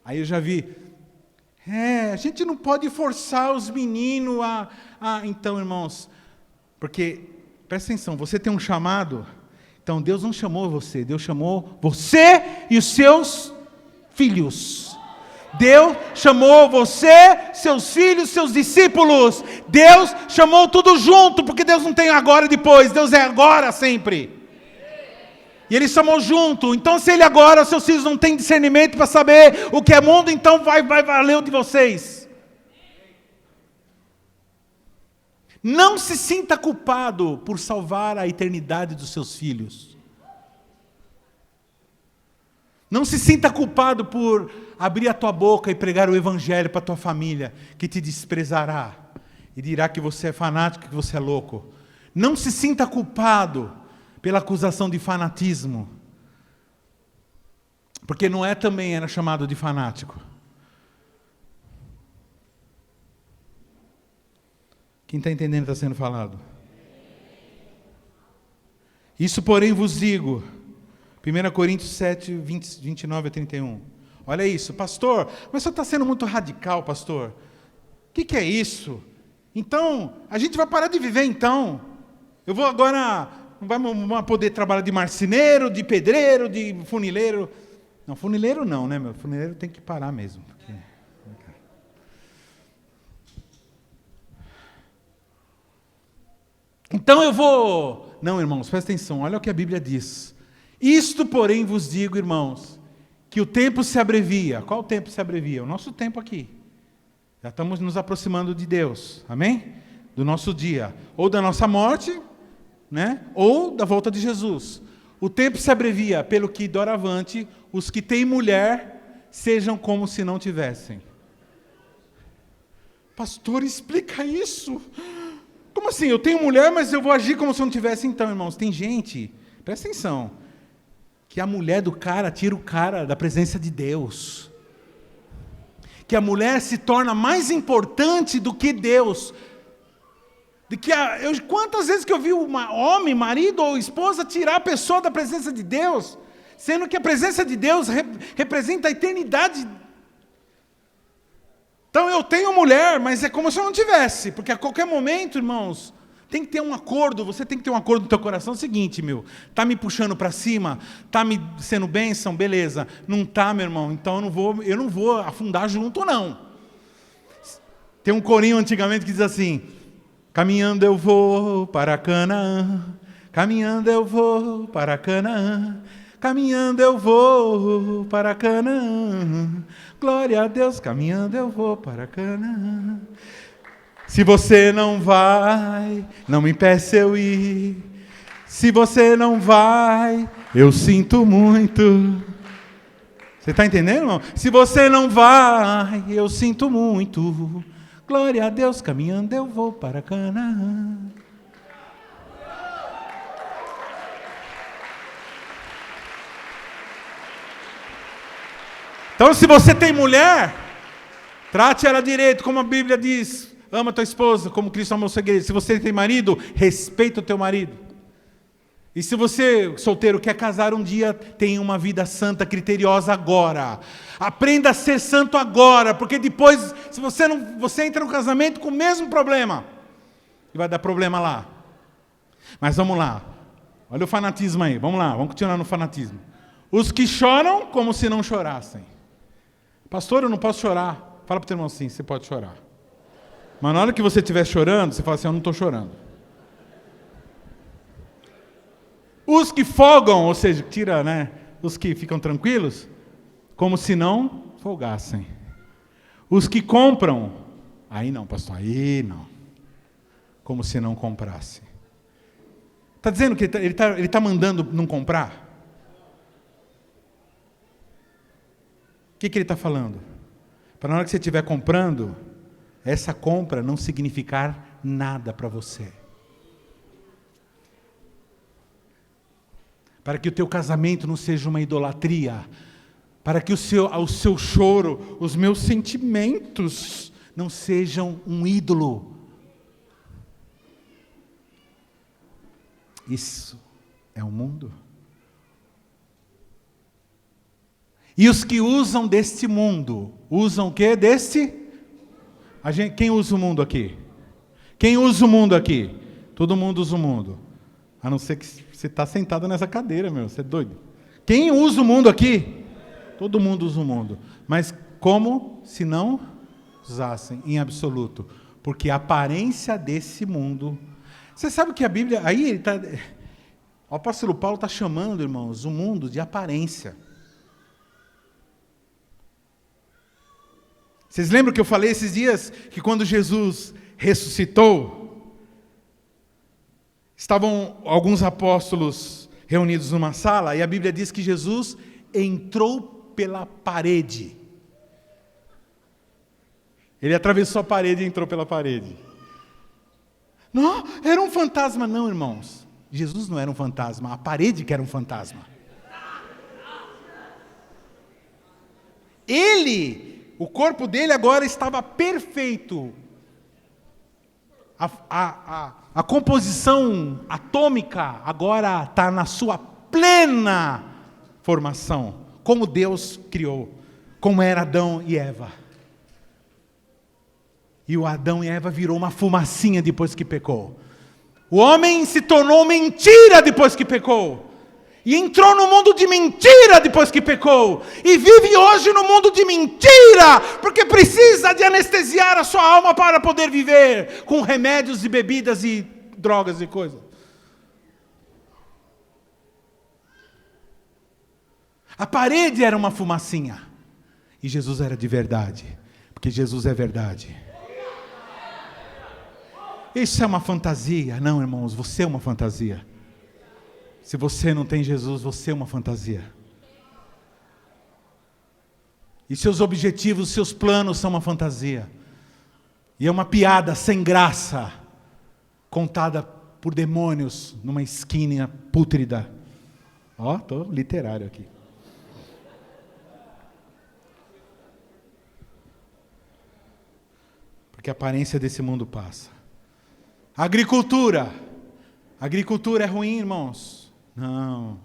Aí eu já vi, a gente não pode forçar os meninos Então, irmãos, porque, presta atenção, você tem um chamado. Então, Deus não chamou você, Deus chamou você e os seus filhos. Deus chamou você, seus filhos, seus discípulos. Deus chamou tudo junto, porque Deus não tem agora e depois, Deus é agora sempre. E Ele chamou junto. Então, se Ele agora, seus filhos não têm discernimento para saber o que é mundo, então vai valer o de vocês. Não se sinta culpado por salvar a eternidade dos seus filhos. Não se sinta culpado por abrir a tua boca e pregar o evangelho para a tua família, que te desprezará e dirá que você é fanático, que você é louco. Não se sinta culpado pela acusação de fanatismo, porque Noé também era chamado de fanático. Quem está entendendo está sendo falado? Isso, porém, vos digo, 1 Coríntios 7, 29 a 31. Olha isso, pastor, mas você está sendo muito radical, pastor. O que é isso? Então, a gente vai parar de viver, então. Eu vou agora, não vai poder trabalhar de marceneiro, de pedreiro, de funileiro. Não, funileiro não, né, meu? Funileiro tem que parar mesmo. Porque... Então eu vou... Não, irmãos, presta atenção, olha o que a Bíblia diz. Isto, porém, vos digo, irmãos, que o tempo se abrevia. Qual tempo se abrevia? O nosso tempo aqui. Já estamos nos aproximando de Deus, amém? Do nosso dia. Ou da nossa morte, né? Ou da volta de Jesus. O tempo se abrevia, pelo que doravante, os que têm mulher, sejam como se não tivessem. Pastor, explica isso. Como assim? Eu tenho mulher, mas eu vou agir como se não tivesse. Então, irmãos, tem gente, presta atenção, que a mulher do cara tira o cara da presença de Deus. Que a mulher se torna mais importante do que Deus. Quantas vezes que eu vi um homem, marido ou esposa tirar a pessoa da presença de Deus, sendo que a presença de Deus representa a eternidade. Então eu tenho mulher, mas é como se eu não tivesse, porque a qualquer momento, irmãos, tem que ter um acordo, você tem que ter um acordo no teu coração. É o seguinte, está me puxando para cima, está me sendo bênção, beleza. Não está, meu irmão, então eu não vou afundar junto, não. Tem um corinho antigamente que diz assim, caminhando eu vou para Canaã, caminhando eu vou para Canaã, caminhando eu vou para Canaã, glória a Deus, caminhando eu vou para Canaã. Se você não vai, não me impeça eu ir. Se você não vai, eu sinto muito. Você está entendendo, irmão? Se você não vai, eu sinto muito. Glória a Deus, caminhando eu vou para Canaã. Então, se você tem mulher, trate ela direito, como a Bíblia diz. Ama tua esposa, como Cristo amou a sua igreja. Se você tem marido, respeita o teu marido. E se você, solteiro, quer casar um dia, tenha uma vida santa, criteriosa agora. Aprenda a ser santo agora, porque depois, se você entra no casamento com o mesmo problema. E vai dar problema lá. Mas vamos lá. Olha o fanatismo aí. Vamos lá, vamos continuar no fanatismo. Os que choram como se não chorassem. Pastor, eu não posso chorar. Fala para o teu irmão assim, você pode chorar. Mas na hora que você estiver chorando, você fala assim, eu não estou chorando. Os que folgam, ou seja, tira, né? Os que ficam tranquilos, como se não folgassem. Os que compram, aí não, pastor, aí não. Como se não comprasse. Está dizendo que ele tá mandando não comprar? O que ele está falando? Para na hora que você estiver comprando, essa compra não significar nada para você. Para que o teu casamento não seja uma idolatria, para que o seu choro, os meus sentimentos não sejam um ídolo. Isso é o mundo. E os que usam deste mundo, usam o quê? Quem usa o mundo aqui? Quem usa o mundo aqui? Todo mundo usa o mundo. A não ser que você está sentado nessa cadeira, meu, você é doido. Quem usa o mundo aqui? Todo mundo usa o mundo. Mas como se não usassem em absoluto? Porque a aparência desse mundo... Você sabe que a Bíblia... Aí ele está... O apóstolo Paulo está chamando, irmãos, o mundo de aparência. Vocês lembram que eu falei esses dias que quando Jesus ressuscitou, estavam alguns apóstolos reunidos numa sala e a Bíblia diz que Jesus entrou pela parede. Ele atravessou a parede e entrou pela parede. Não, era um fantasma. Não, irmãos. Jesus não era um fantasma, a parede que era um fantasma. O corpo dele agora estava perfeito. A composição atômica agora está na sua plena formação, como Deus criou, como era Adão e Eva. E o Adão e Eva virou uma fumacinha depois que pecou. O homem se tornou mentira depois que pecou. E entrou no mundo de mentira depois que pecou. E vive hoje no mundo de mentira, porque precisa de anestesiar a sua alma para poder viver com remédios e bebidas e drogas e coisas. A parede era uma fumacinha. E Jesus era de verdade, porque Jesus é verdade. Isso é uma fantasia. Não, irmãos, você é uma fantasia. Se você não tem Jesus, você é uma fantasia. E seus objetivos, seus planos são uma fantasia. E é uma piada sem graça, contada por demônios numa esquina pútrida. Ó, estou literário aqui. Porque a aparência desse mundo passa. Agricultura. Agricultura é ruim, irmãos? Não.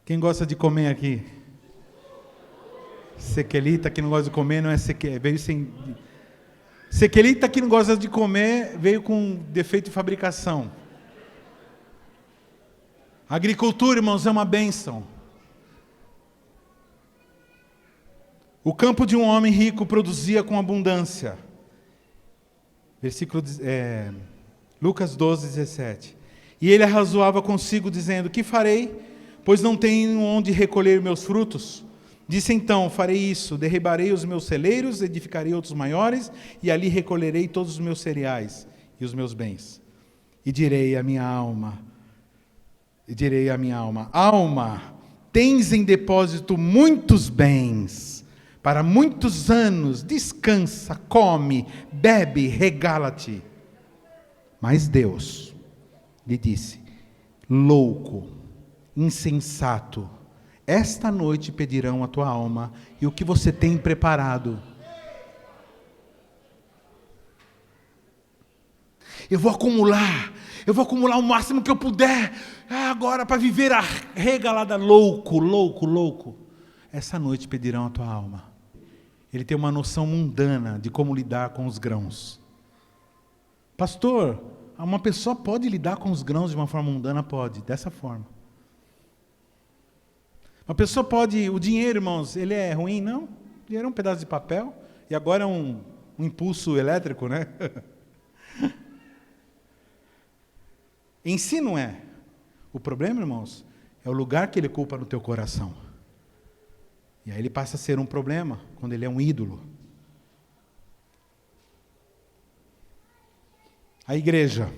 Quem gosta de comer aqui? Sequelita que não gosta de comer não é veio sem... Sequelita que não gosta de comer veio com defeito de fabricação. Agricultura, irmãos, é uma bênção. O campo de um homem rico produzia com abundância. Versículo Lucas 12, 17. E ele arrazoava consigo, dizendo: que farei, pois não tenho onde recolher meus frutos? Disse então: farei isso, derribarei os meus celeiros, edificarei outros maiores, e ali recolherei todos os meus cereais e os meus bens. E direi à minha alma, alma, tens em depósito muitos bens, para muitos anos, descansa, come, bebe, regala-te. Mas Deus lhe disse: louco, insensato, esta noite pedirão a tua alma, e o que você tem preparado? Eu vou acumular, Eu vou acumular o máximo que eu puder. Agora para viver regalada, louco, louco, louco. Essa noite pedirão a tua alma. Ele tem uma noção mundana de como lidar com os grãos. Pastor, uma pessoa pode lidar com os grãos de uma forma mundana? Pode, dessa forma. Uma pessoa pode... O dinheiro, irmãos, ele é ruim? Não. O dinheiro é um pedaço de papel. E agora é um impulso elétrico, né? Em si não é. O problema, irmãos, é o lugar que ele ocupa no teu coração. E aí ele passa a ser um problema quando ele é um ídolo. A igreja.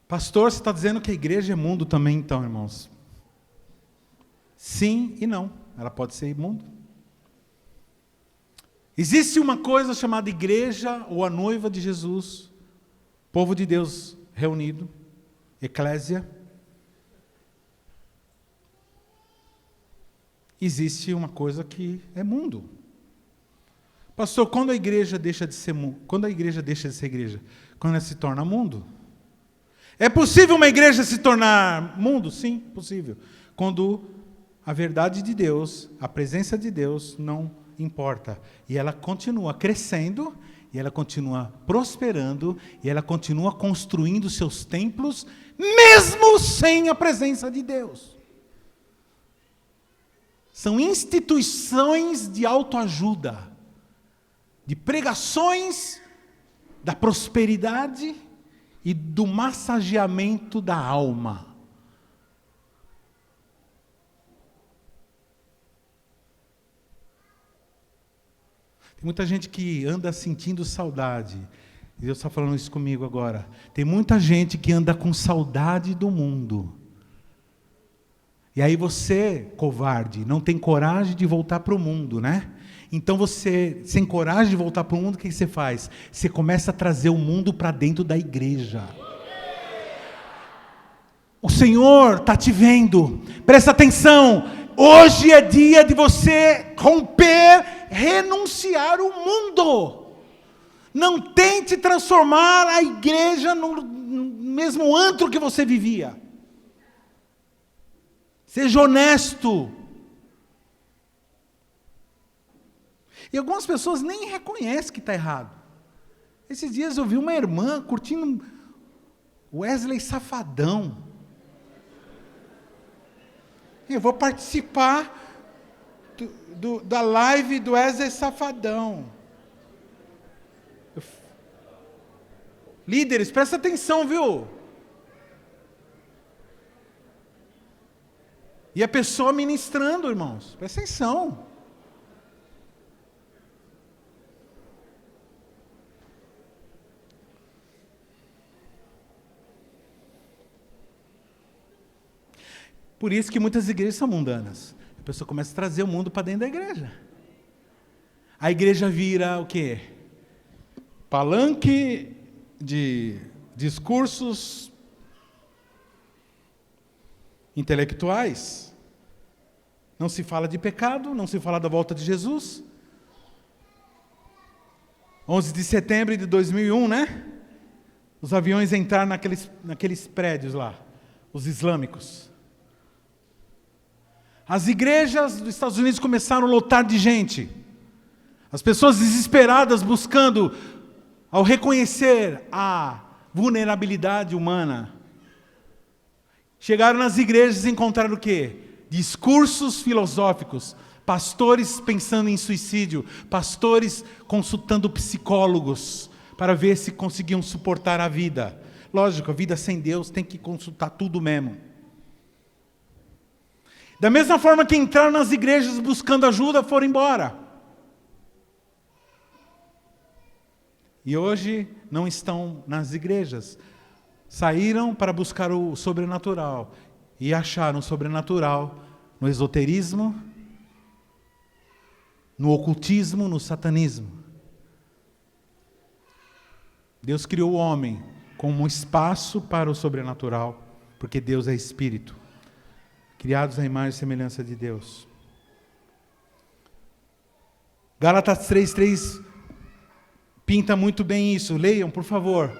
Pastor, você está dizendo que a igreja é mundo também, então, irmãos? Sim e não. Ela pode ser mundo. Existe uma coisa chamada igreja ou a noiva de Jesus, povo de Deus reunido, eclésia. Existe uma coisa que é mundo. Pastor, quando a igreja deixa de ser mundo? Quando a igreja deixa de ser igreja? Quando ela se torna mundo? É possível uma igreja se tornar mundo? Sim, possível. Quando a verdade de Deus, a presença de Deus não importa. E ela continua crescendo, e ela continua prosperando, e ela continua construindo seus templos, mesmo sem a presença de Deus. São instituições de autoajuda, de pregações da prosperidade e do massageamento da alma. Tem muita gente que anda sentindo saudade. E Deus está falando isso comigo agora. Tem muita gente que anda com saudade do mundo. E aí você, covarde, não tem coragem de voltar para o mundo, né? Então você, sem coragem de voltar para o mundo, o que você faz? Você começa a trazer o mundo para dentro da igreja. O Senhor está te vendo. Presta atenção. Hoje é dia de você romper, renunciar o mundo. Não tente transformar a igreja no mesmo antro que você vivia. Seja honesto. E algumas pessoas nem reconhecem que está errado. Esses dias eu vi uma irmã curtindo Wesley Safadão. Eu vou participar da live do Wesley Safadão. Líderes, presta atenção, viu? E a pessoa ministrando, irmãos. Presta atenção. Por isso que muitas igrejas são mundanas. A pessoa começa a trazer o mundo para dentro da igreja. A igreja vira o quê? Palanque de discursos intelectuais. Não se fala de pecado, não se fala da volta de Jesus. 11 de setembro de 2001, né? Os aviões entraram naqueles prédios lá, os islâmicos. As igrejas dos Estados Unidos começaram a lotar de gente. As pessoas desesperadas buscando, ao reconhecer a vulnerabilidade humana, chegaram nas igrejas e encontraram o quê? Discursos filosóficos, pastores pensando em suicídio, pastores consultando psicólogos para ver se conseguiam suportar a vida. Lógico, a vida sem Deus tem que consultar tudo mesmo. Da mesma forma que entraram nas igrejas buscando ajuda, foram embora. E hoje não estão nas igrejas. Saíram para buscar o sobrenatural. E acharam o sobrenatural no esoterismo, no ocultismo, no satanismo. Deus criou o homem como um espaço para o sobrenatural, porque Deus é espírito. Criados à imagem e semelhança de Deus. Gálatas 3:3 pinta muito bem isso. Leiam, por favor.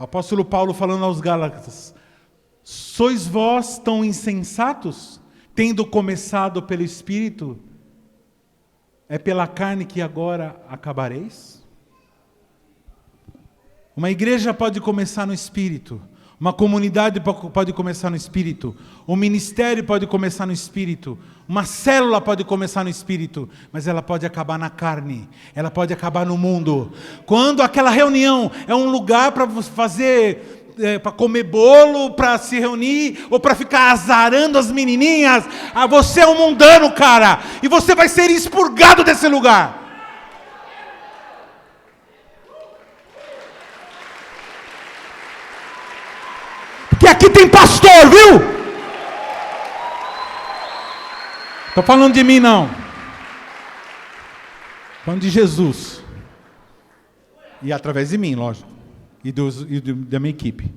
O apóstolo Paulo falando aos Gálatas: sois vós tão insensatos, tendo começado pelo Espírito, é pela carne que agora acabareis? Uma igreja pode começar no Espírito, uma comunidade pode começar no Espírito, um ministério pode começar no Espírito, uma célula pode começar no Espírito, mas ela pode acabar na carne, ela pode acabar no mundo. Quando aquela reunião é um lugar para fazer, para comer bolo, para se reunir, ou para ficar azarando as menininhas, você é um mundano, cara, e você vai ser expurgado desse lugar. Que aqui tem pastor, viu? Estou falando de mim, não. Falando de Jesus. E através de mim, lógico. E da minha equipe.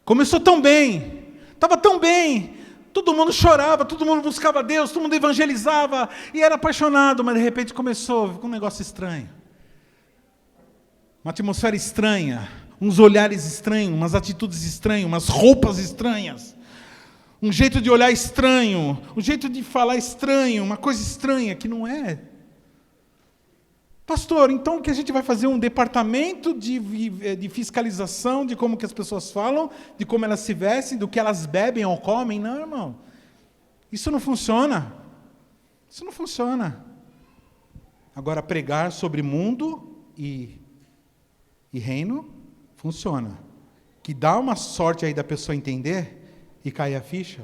Começou tão bem. Estava tão bem. Todo mundo chorava, todo mundo buscava Deus, todo mundo evangelizava. E era apaixonado, mas de repente começou com um negócio estranho. Uma atmosfera estranha, uns olhares estranhos, umas atitudes estranhas, umas roupas estranhas, um jeito de olhar estranho, um jeito de falar estranho, uma coisa estranha que não é. Pastor, então que a gente vai fazer um departamento de fiscalização de como que as pessoas falam, de como elas se vestem, do que elas bebem ou comem? Não, irmão. Isso não funciona. Isso não funciona. Agora, pregar sobre mundo e reino, funciona. Que dá uma sorte aí da pessoa entender e cair a ficha.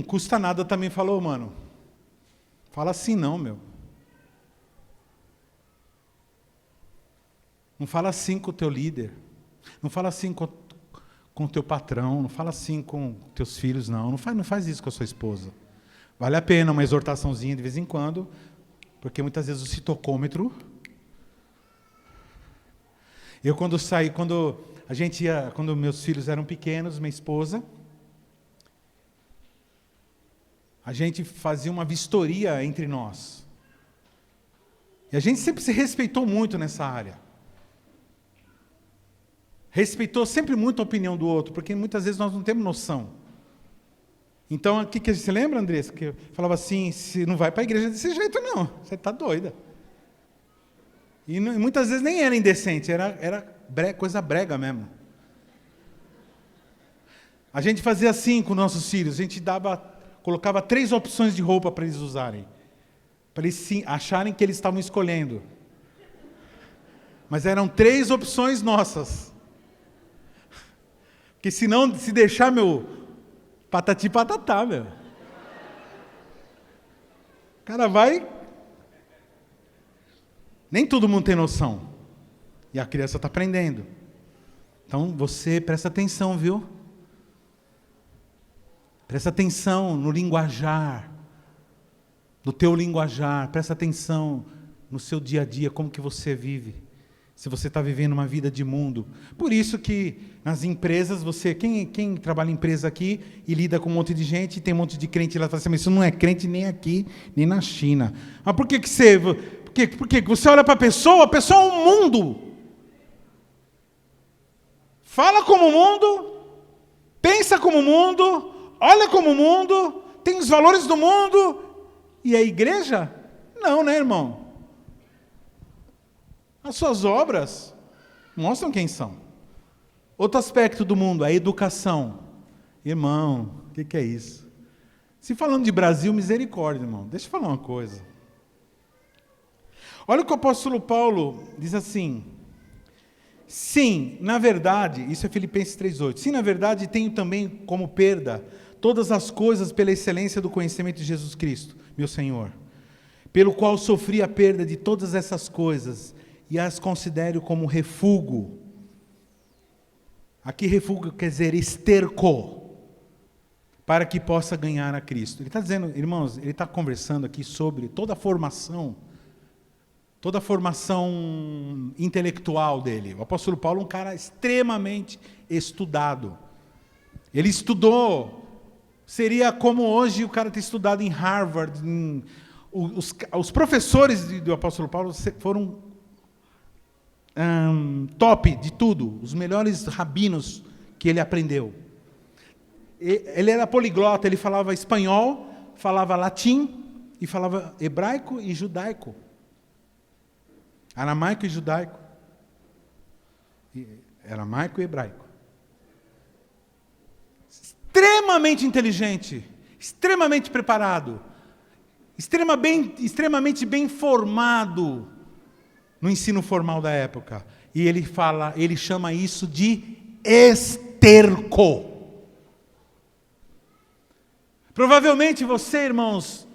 Custa nada também, falou, mano. Fala assim não, meu. Não fala assim com o teu líder. Não fala assim com o teu patrão. Não fala assim com teus filhos, não. Não faz isso com a sua esposa. Vale a pena uma exortaçãozinha de vez em quando, porque muitas vezes o citocômetro... Eu quando meus filhos eram pequenos, minha esposa, a gente fazia uma vistoria entre nós. E a gente sempre se respeitou muito nessa área. Respeitou sempre muito a opinião do outro, porque muitas vezes nós não temos noção. Então, o que você lembra, Andressa? Que eu falava assim, você não vai para a igreja desse jeito, não. Você está doida. E muitas vezes nem era indecente, era coisa brega mesmo. A gente fazia assim com nossos filhos, a gente colocava 3 opções de roupa para eles usarem, para eles acharem que eles estavam escolhendo. Mas eram 3 opções nossas. Porque senão, se deixar, meu, patati patatá, meu. O cara vai... Nem todo mundo tem noção. E a criança está aprendendo. Então, você presta atenção, viu? Presta atenção no linguajar. No teu linguajar. Presta atenção no seu dia a dia, como que você vive. Se você está vivendo uma vida de mundo. Por isso que nas empresas, quem trabalha em empresa aqui e lida com um monte de gente, tem um monte de crente lá, fala assim, mas isso não é crente nem aqui, nem na China. Mas por que você... Porque você olha para a pessoa é um mundo. Fala como o mundo, pensa como o mundo, olha como o mundo, tem os valores do mundo. E a igreja? Não, né, irmão? As suas obras mostram quem são. Outro aspecto do mundo, a educação. Irmão, o que é isso? Se falando de Brasil, misericórdia, irmão. Deixa eu falar uma coisa. Olha o que o apóstolo Paulo diz assim: sim, na verdade, isso é Filipenses 3,8, sim, na verdade, tenho também como perda todas as coisas pela excelência do conhecimento de Jesus Cristo, meu Senhor, pelo qual sofri a perda de todas essas coisas e as considero como refúgio. Aqui refúgio quer dizer esterco, para que possa ganhar a Cristo. Ele está dizendo, irmãos, ele está conversando aqui sobre toda a formação intelectual dele. O apóstolo Paulo é um cara extremamente estudado. Ele estudou, seria como hoje o cara ter estudado em Harvard, Os professores do apóstolo Paulo foram top de tudo, os melhores rabinos que ele aprendeu. Ele era poliglota, ele falava espanhol, falava latim e falava hebraico e judaico. Aramaico e judaico. Aramaico e hebraico. Extremamente inteligente, extremamente preparado, extremamente bem formado no ensino formal da época. E ele chama isso de esterco. Provavelmente você, irmãos,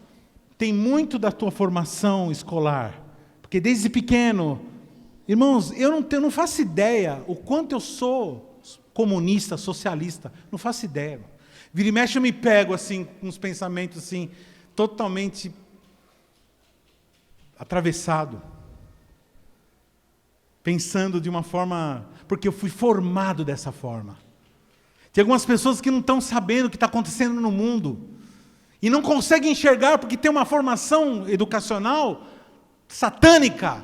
tem muito da tua formação escolar, porque desde pequeno, irmãos, eu não faço ideia o quanto eu sou comunista, socialista, não faço ideia. Vira e mexe eu me pego assim, com uns pensamentos assim, totalmente atravessado. Pensando de uma forma, porque eu fui formado dessa forma. Tem algumas pessoas que não estão sabendo o que está acontecendo no mundo, e não conseguem enxergar porque tem uma formação educacional satânica,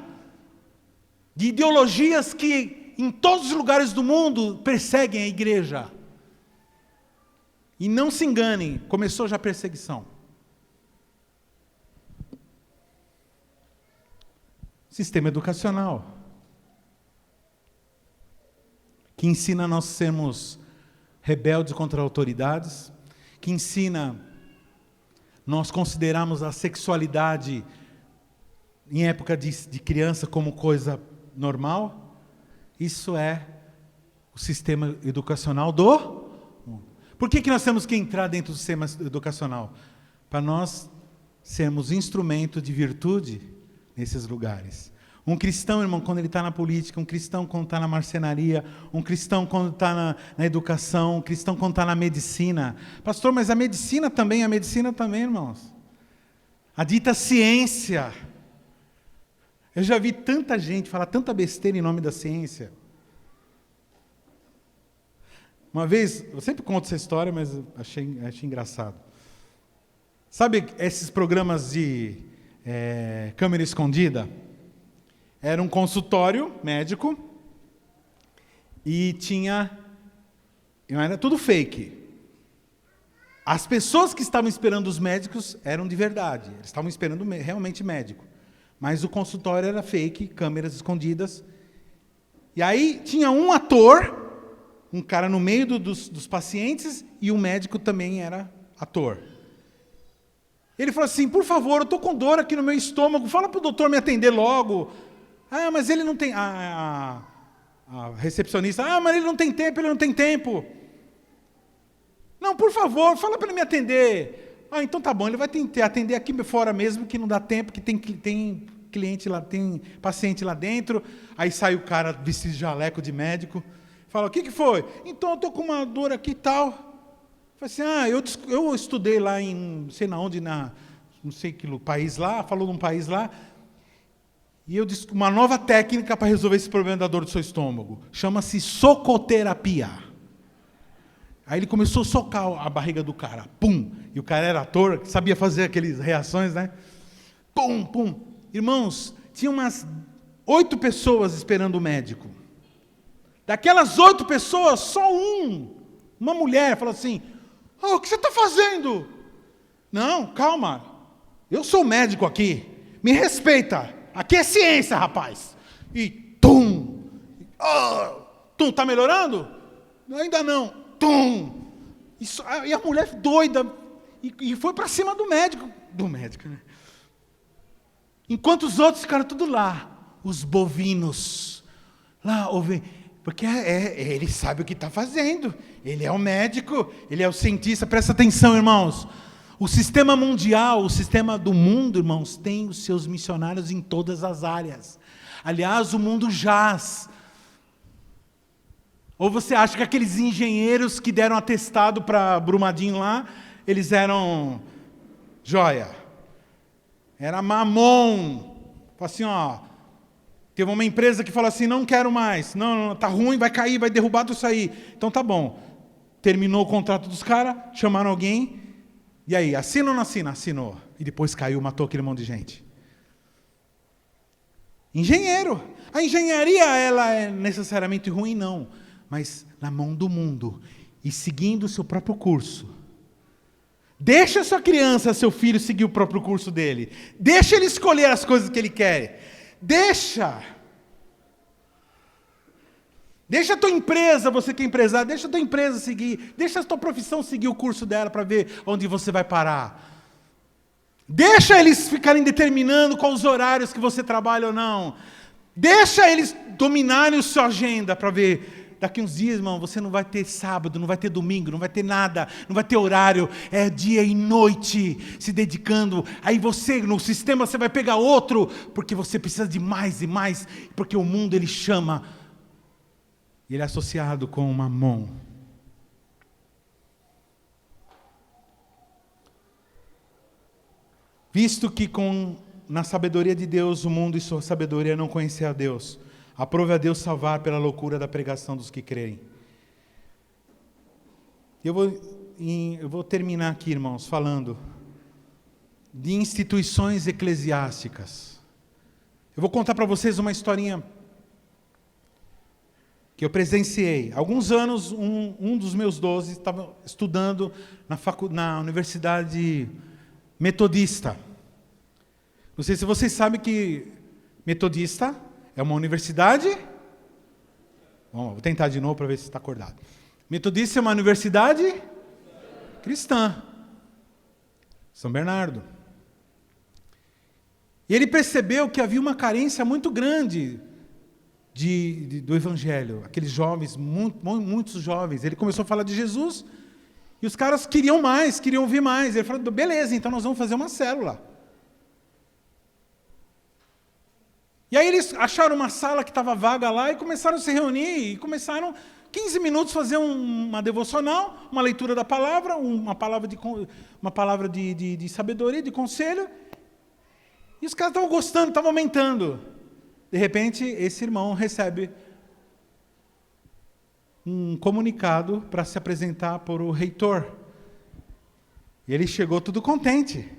de ideologias que em todos os lugares do mundo perseguem a igreja. E não se enganem, começou já a perseguição. Sistema educacional, que ensina a nós sermos rebeldes contra autoridades, que ensina nós considerarmos a sexualidade em época de criança como coisa normal. Isso é o sistema educacional do mundo. Por que nós temos que entrar dentro do sistema educacional? Para nós sermos instrumento de virtude nesses lugares. Um cristão, irmão, quando ele está na política, um cristão quando está na marcenaria, um cristão quando está na educação, um cristão quando está na medicina. Pastor, mas a medicina também, irmãos. A dita ciência. Eu já vi tanta gente falar tanta besteira em nome da ciência. Uma vez, eu sempre conto essa história, mas achei engraçado. Sabe esses programas de câmera escondida? Era um consultório médico e era tudo fake. As pessoas que estavam esperando os médicos eram de verdade, eles estavam esperando realmente médico. Mas o consultório era fake, câmeras escondidas. E aí tinha um ator, um cara no meio dos pacientes, e o médico também era ator. Ele falou assim: por favor, eu estou com dor aqui no meu estômago, fala para o doutor me atender logo. Ah, mas ele não tem... A recepcionista, mas ele não tem tempo. Não, por favor, fala para ele me atender. Ah, então tá bom, ele vai atender aqui fora mesmo, que não dá tempo, que tem cliente lá, tem paciente lá dentro. Aí sai o cara vestido de jaleco de médico, fala: o que foi? Então eu estou com uma dor aqui e tal. Falei assim: eu estudei lá em não sei onde, não sei que país lá, falou de um país lá, e eu disse uma nova técnica para resolver esse problema da dor do seu estômago. Chama-se socoterapia. Aí ele começou a socar a barriga do cara. Pum! E o cara era ator, sabia fazer aquelas reações, né? Pum, pum. Irmãos, tinha umas 8 pessoas esperando o médico. Daquelas 8 pessoas, só uma mulher, falou assim: o que você está fazendo? Não, calma. Eu sou médico aqui. Me respeita. Aqui é ciência, rapaz. E tum. Tum, tá melhorando? Ainda não. Tum. E a mulher doida. E foi para cima do médico. Né? Enquanto os outros ficaram tudo lá. Os bovinos. Lá, porque ele sabe o que está fazendo. Ele é o médico. Ele é o cientista. Presta atenção, irmãos. O sistema mundial, o sistema do mundo, irmãos, tem os seus missionários em todas as áreas. Aliás, o mundo jaz. Ou você acha que aqueles engenheiros que deram atestado para Brumadinho lá, eles eram joia? Era mamon. Assim, teve uma empresa que falou assim: não quero mais. Não, tá ruim, vai cair, vai derrubar tudo isso aí. Então tá bom. Terminou o contrato dos caras, chamaram alguém. E aí, assina ou não assina? Assinou. e depois caiu, matou aquele monte de gente? Engenheiro. A engenharia, ela é necessariamente ruim? Não. Mas na mão do mundo e seguindo o seu próprio curso. Deixa sua criança, seu filho, seguir o próprio curso dele. Deixa ele escolher as coisas que ele quer. Deixa a tua empresa, você que é empresário, deixa a tua empresa seguir. Deixa a tua profissão seguir o curso dela para ver onde você vai parar. Deixa eles ficarem determinando quais os horários que você trabalha ou não. Deixa eles dominarem a sua agenda para ver. Daqui uns dias, irmão, você não vai ter sábado, não vai ter domingo, não vai ter nada, não vai ter horário. É dia e noite se dedicando. Aí você, no sistema, você vai pegar outro, porque você precisa de mais e mais, porque o mundo, ele chama. E ele é associado com o mamon. Visto que na sabedoria de Deus, o mundo e sua sabedoria não conhecer a Deus, aprove a Deus salvar pela loucura da pregação dos que creem. Eu vou terminar aqui, irmãos, falando de instituições eclesiásticas. Eu vou contar para vocês uma historinha que eu presenciei. Há alguns anos, um dos meus 12 estava estudando na Universidade Metodista. Não sei se vocês sabem que Metodista é uma universidade. Bom, vou tentar de novo para ver se está acordado. Metodista é uma universidade cristã. São Bernardo. E ele percebeu que havia uma carência muito grande do Evangelho. Aqueles jovens, muitos jovens. Ele começou a falar de Jesus e os caras queriam mais, queriam ouvir mais. Ele falou, beleza, então nós vamos fazer uma célula. E aí eles acharam uma sala que estava vaga lá e começaram a se reunir e começaram 15 minutos fazer uma devocional, uma leitura da palavra, uma palavra de sabedoria, de conselho. E os caras estavam gostando, estavam aumentando. De repente, esse irmão recebe um comunicado para se apresentar para o reitor. E ele chegou tudo contente,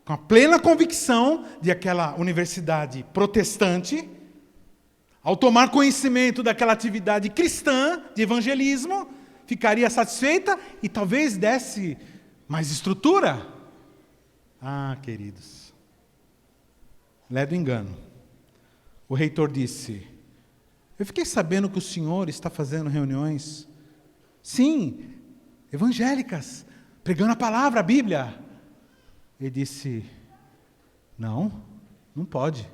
com a plena convicção de aquela universidade protestante, ao tomar conhecimento daquela atividade cristã de evangelismo, ficaria satisfeita e talvez desse mais estrutura. Ah, queridos, lé do engano. O reitor disse, eu fiquei sabendo que o senhor está fazendo reuniões, sim, evangélicas, pregando a palavra, a Bíblia. Ele disse, não pode.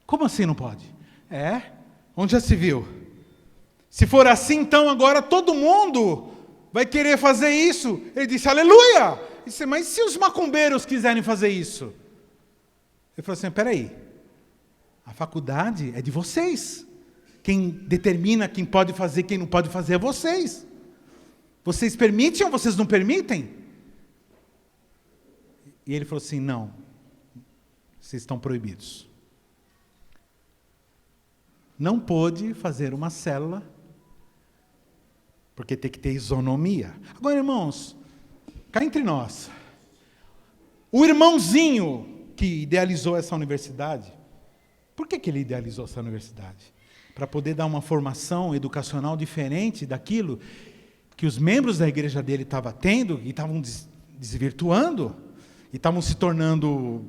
Como assim não pode? Onde já se viu? Se for assim, então agora todo mundo vai querer fazer isso. Ele disse, aleluia! Ele disse, mas se os macumbeiros quiserem fazer isso? Ele falou assim, peraí. A faculdade é de vocês. Quem determina quem pode fazer, quem não pode fazer é vocês. Vocês permitem ou vocês não permitem? E ele falou assim, não. Vocês estão proibidos. Não pôde fazer uma célula, porque tem que ter isonomia. Agora, irmãos, cá entre nós, o irmãozinho que idealizou essa universidade, por que ele idealizou essa universidade? Para poder dar uma formação educacional diferente daquilo que os membros da igreja dele estavam tendo e estavam desvirtuando, e estavam se tornando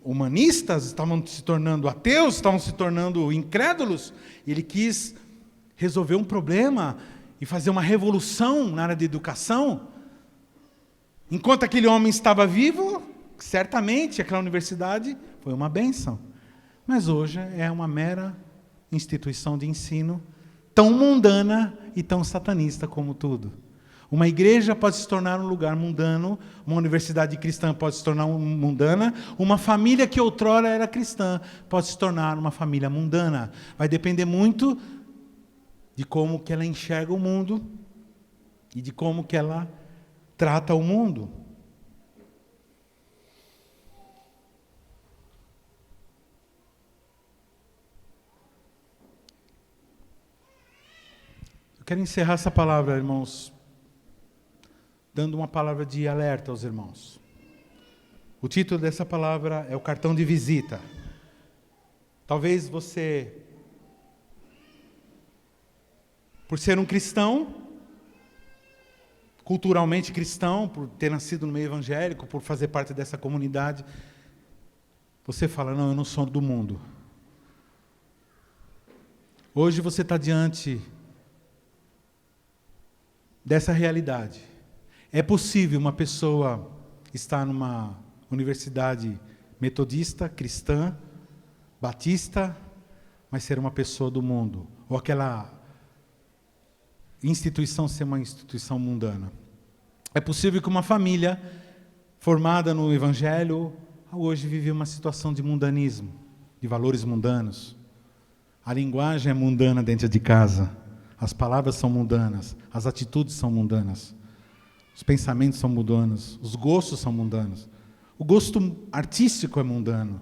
humanistas, estavam se tornando ateus, estavam se tornando incrédulos. Ele quis resolver um problema e fazer uma revolução na área da educação. Enquanto aquele homem estava vivo, certamente aquela universidade foi uma bênção. Mas hoje é uma mera instituição de ensino, tão mundana e tão satanista como tudo. Uma igreja pode se tornar um lugar mundano, uma universidade cristã pode se tornar mundana, uma família que outrora era cristã pode se tornar uma família mundana. Vai depender muito de como que ela enxerga o mundo e de como que ela trata o mundo. Eu quero encerrar essa palavra, irmãos, dando uma palavra de alerta aos irmãos. O título dessa palavra é o cartão de visita. Talvez você, por ser um cristão, culturalmente cristão, por ter nascido no meio evangélico, por fazer parte dessa comunidade, você fala, não, eu não sou do mundo. Hoje você está diante dessa realidade. É possível uma pessoa estar numa universidade metodista, cristã, batista, mas ser uma pessoa do mundo. Ou aquela instituição ser uma instituição mundana. É possível que uma família formada no Evangelho hoje vive uma situação de mundanismo, de valores mundanos. A linguagem é mundana dentro de casa. As palavras são mundanas. As atitudes são mundanas. Os pensamentos são mundanos. Os gostos são mundanos. O gosto artístico é mundano.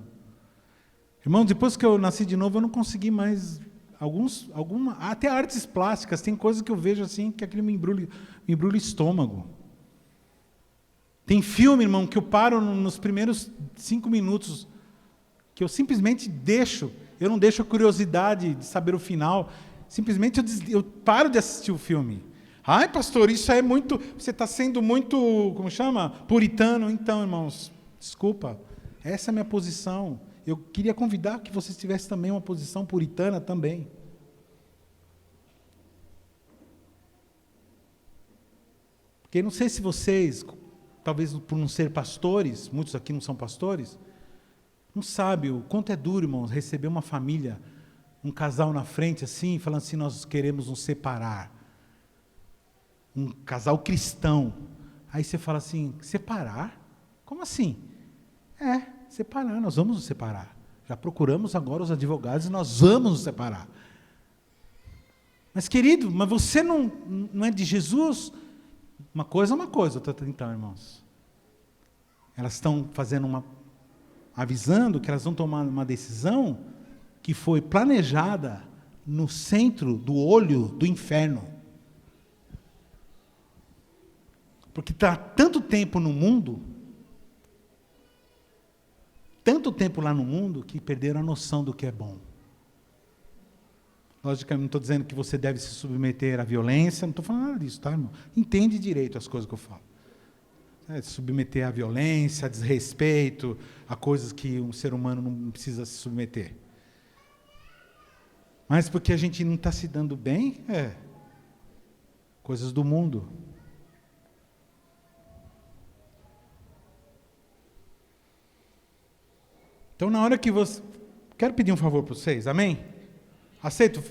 Irmão, depois que eu nasci de novo, eu não consegui mais... até artes plásticas, tem coisas que eu vejo assim, que aquilo me embrulha o estômago. Tem filme, irmão, que eu paro nos primeiros 5 minutos, que eu simplesmente deixo, eu não deixo a curiosidade de saber o final, simplesmente eu paro de assistir o filme. Ai, pastor, isso é muito, você está sendo muito, como chama? Puritano. Então, irmãos, desculpa, essa é a minha posição. Eu queria convidar que vocês tivessem também uma posição puritana também. Porque não sei se vocês, talvez por não ser pastores, muitos aqui não são pastores, não sabem o quanto é duro, irmãos, receber uma família, um casal na frente assim, falando assim, nós queremos nos separar. Um casal cristão. Aí você fala assim, separar? Como assim? Separar, nós vamos nos separar. Já procuramos agora os advogados e nós vamos nos separar. Mas, querido, mas você não é de Jesus? Uma coisa é uma coisa, então, irmãos. Elas estão avisando que elas vão tomar uma decisão que foi planejada no centro do olho do inferno. Porque está tanto tempo no mundo, tanto tempo lá no mundo, que perderam a noção do que é bom. Logicamente, não estou dizendo que você deve se submeter à violência, não estou falando nada disso, tá, irmão? Entende direito as coisas que eu falo. Se submeter à violência, a desrespeito, a coisas que um ser humano não precisa se submeter. Mas porque a gente não está se dando bem, coisas do mundo. Então, na hora que você... Quero pedir um favor para vocês, amém? Aceito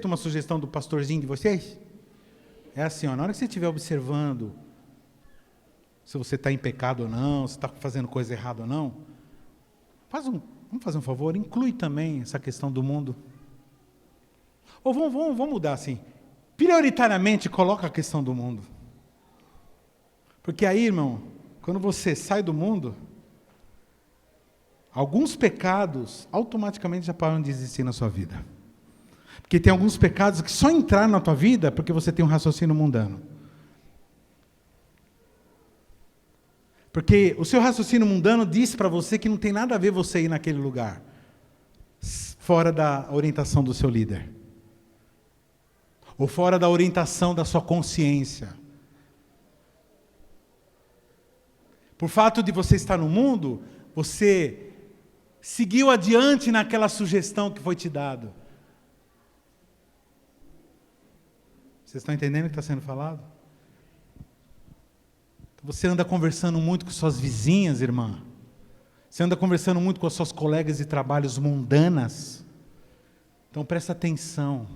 uma sugestão do pastorzinho de vocês? É assim, na hora que você estiver observando se você está em pecado ou não, se está fazendo coisa errada ou não, vamos fazer um favor, inclui também essa questão do mundo. Ou vamos mudar assim, prioritariamente coloca a questão do mundo. Porque aí, irmão, quando você sai do mundo... Alguns pecados automaticamente já param de existir na sua vida. Porque tem alguns pecados que só entraram na tua vida porque você tem um raciocínio mundano. Porque o seu raciocínio mundano diz para você que não tem nada a ver você ir naquele lugar, fora da orientação do seu líder. Ou fora da orientação da sua consciência. Por fato de você estar no mundo, você... seguiu adiante naquela sugestão que foi te dado. Vocês estão entendendo o que está sendo falado? Você anda conversando muito com suas vizinhas, irmã. Você anda conversando muito com as suas colegas de trabalhos mundanas. Então presta atenção.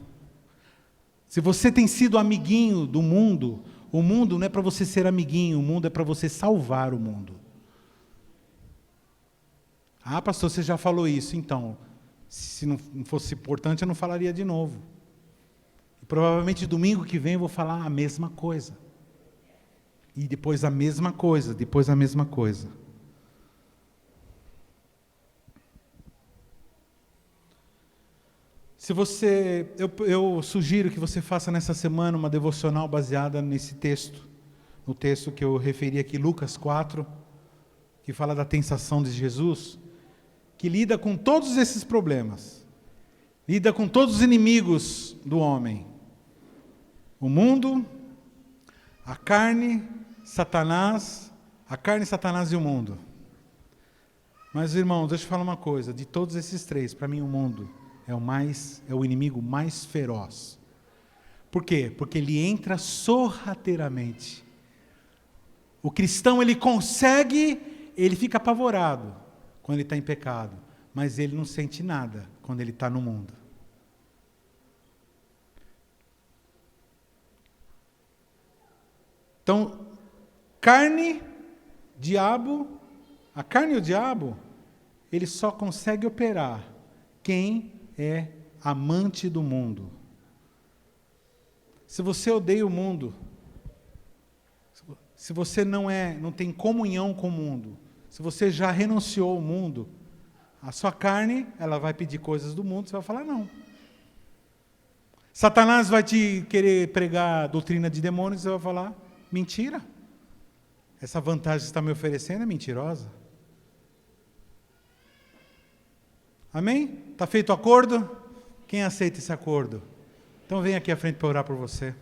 Se você tem sido amiguinho do mundo, o mundo não é para você ser amiguinho, o mundo é para você salvar o mundo. Ah, pastor, você já falou isso. Então, se não fosse importante, eu não falaria de novo. E provavelmente domingo que vem eu vou falar a mesma coisa. E depois a mesma coisa, depois a mesma coisa. Eu sugiro que você faça nessa semana uma devocional baseada nesse texto. No texto que eu referi aqui, Lucas 4. que fala da tentação de Jesus, que lida com todos esses problemas. Lida com todos os inimigos do homem. O mundo, a carne, Satanás e o mundo. Mas, irmãos, deixa eu falar uma coisa. De todos esses três, para mim o mundo é o inimigo mais feroz. Por quê? Porque ele entra sorrateiramente. O cristão, ele fica apavorado quando ele está em pecado, mas ele não sente nada quando ele está no mundo. Então, a carne e o diabo, ele só consegue operar quem é amante do mundo. Se você odeia o mundo, se você não tem comunhão com o mundo, se você já renunciou ao mundo, a sua carne, ela vai pedir coisas do mundo, você vai falar não. Satanás vai te querer pregar a doutrina de demônios, você vai falar mentira. Essa vantagem que você está me oferecendo é mentirosa. Amém? Está feito o acordo? Quem aceita esse acordo? Então vem aqui à frente para orar por você.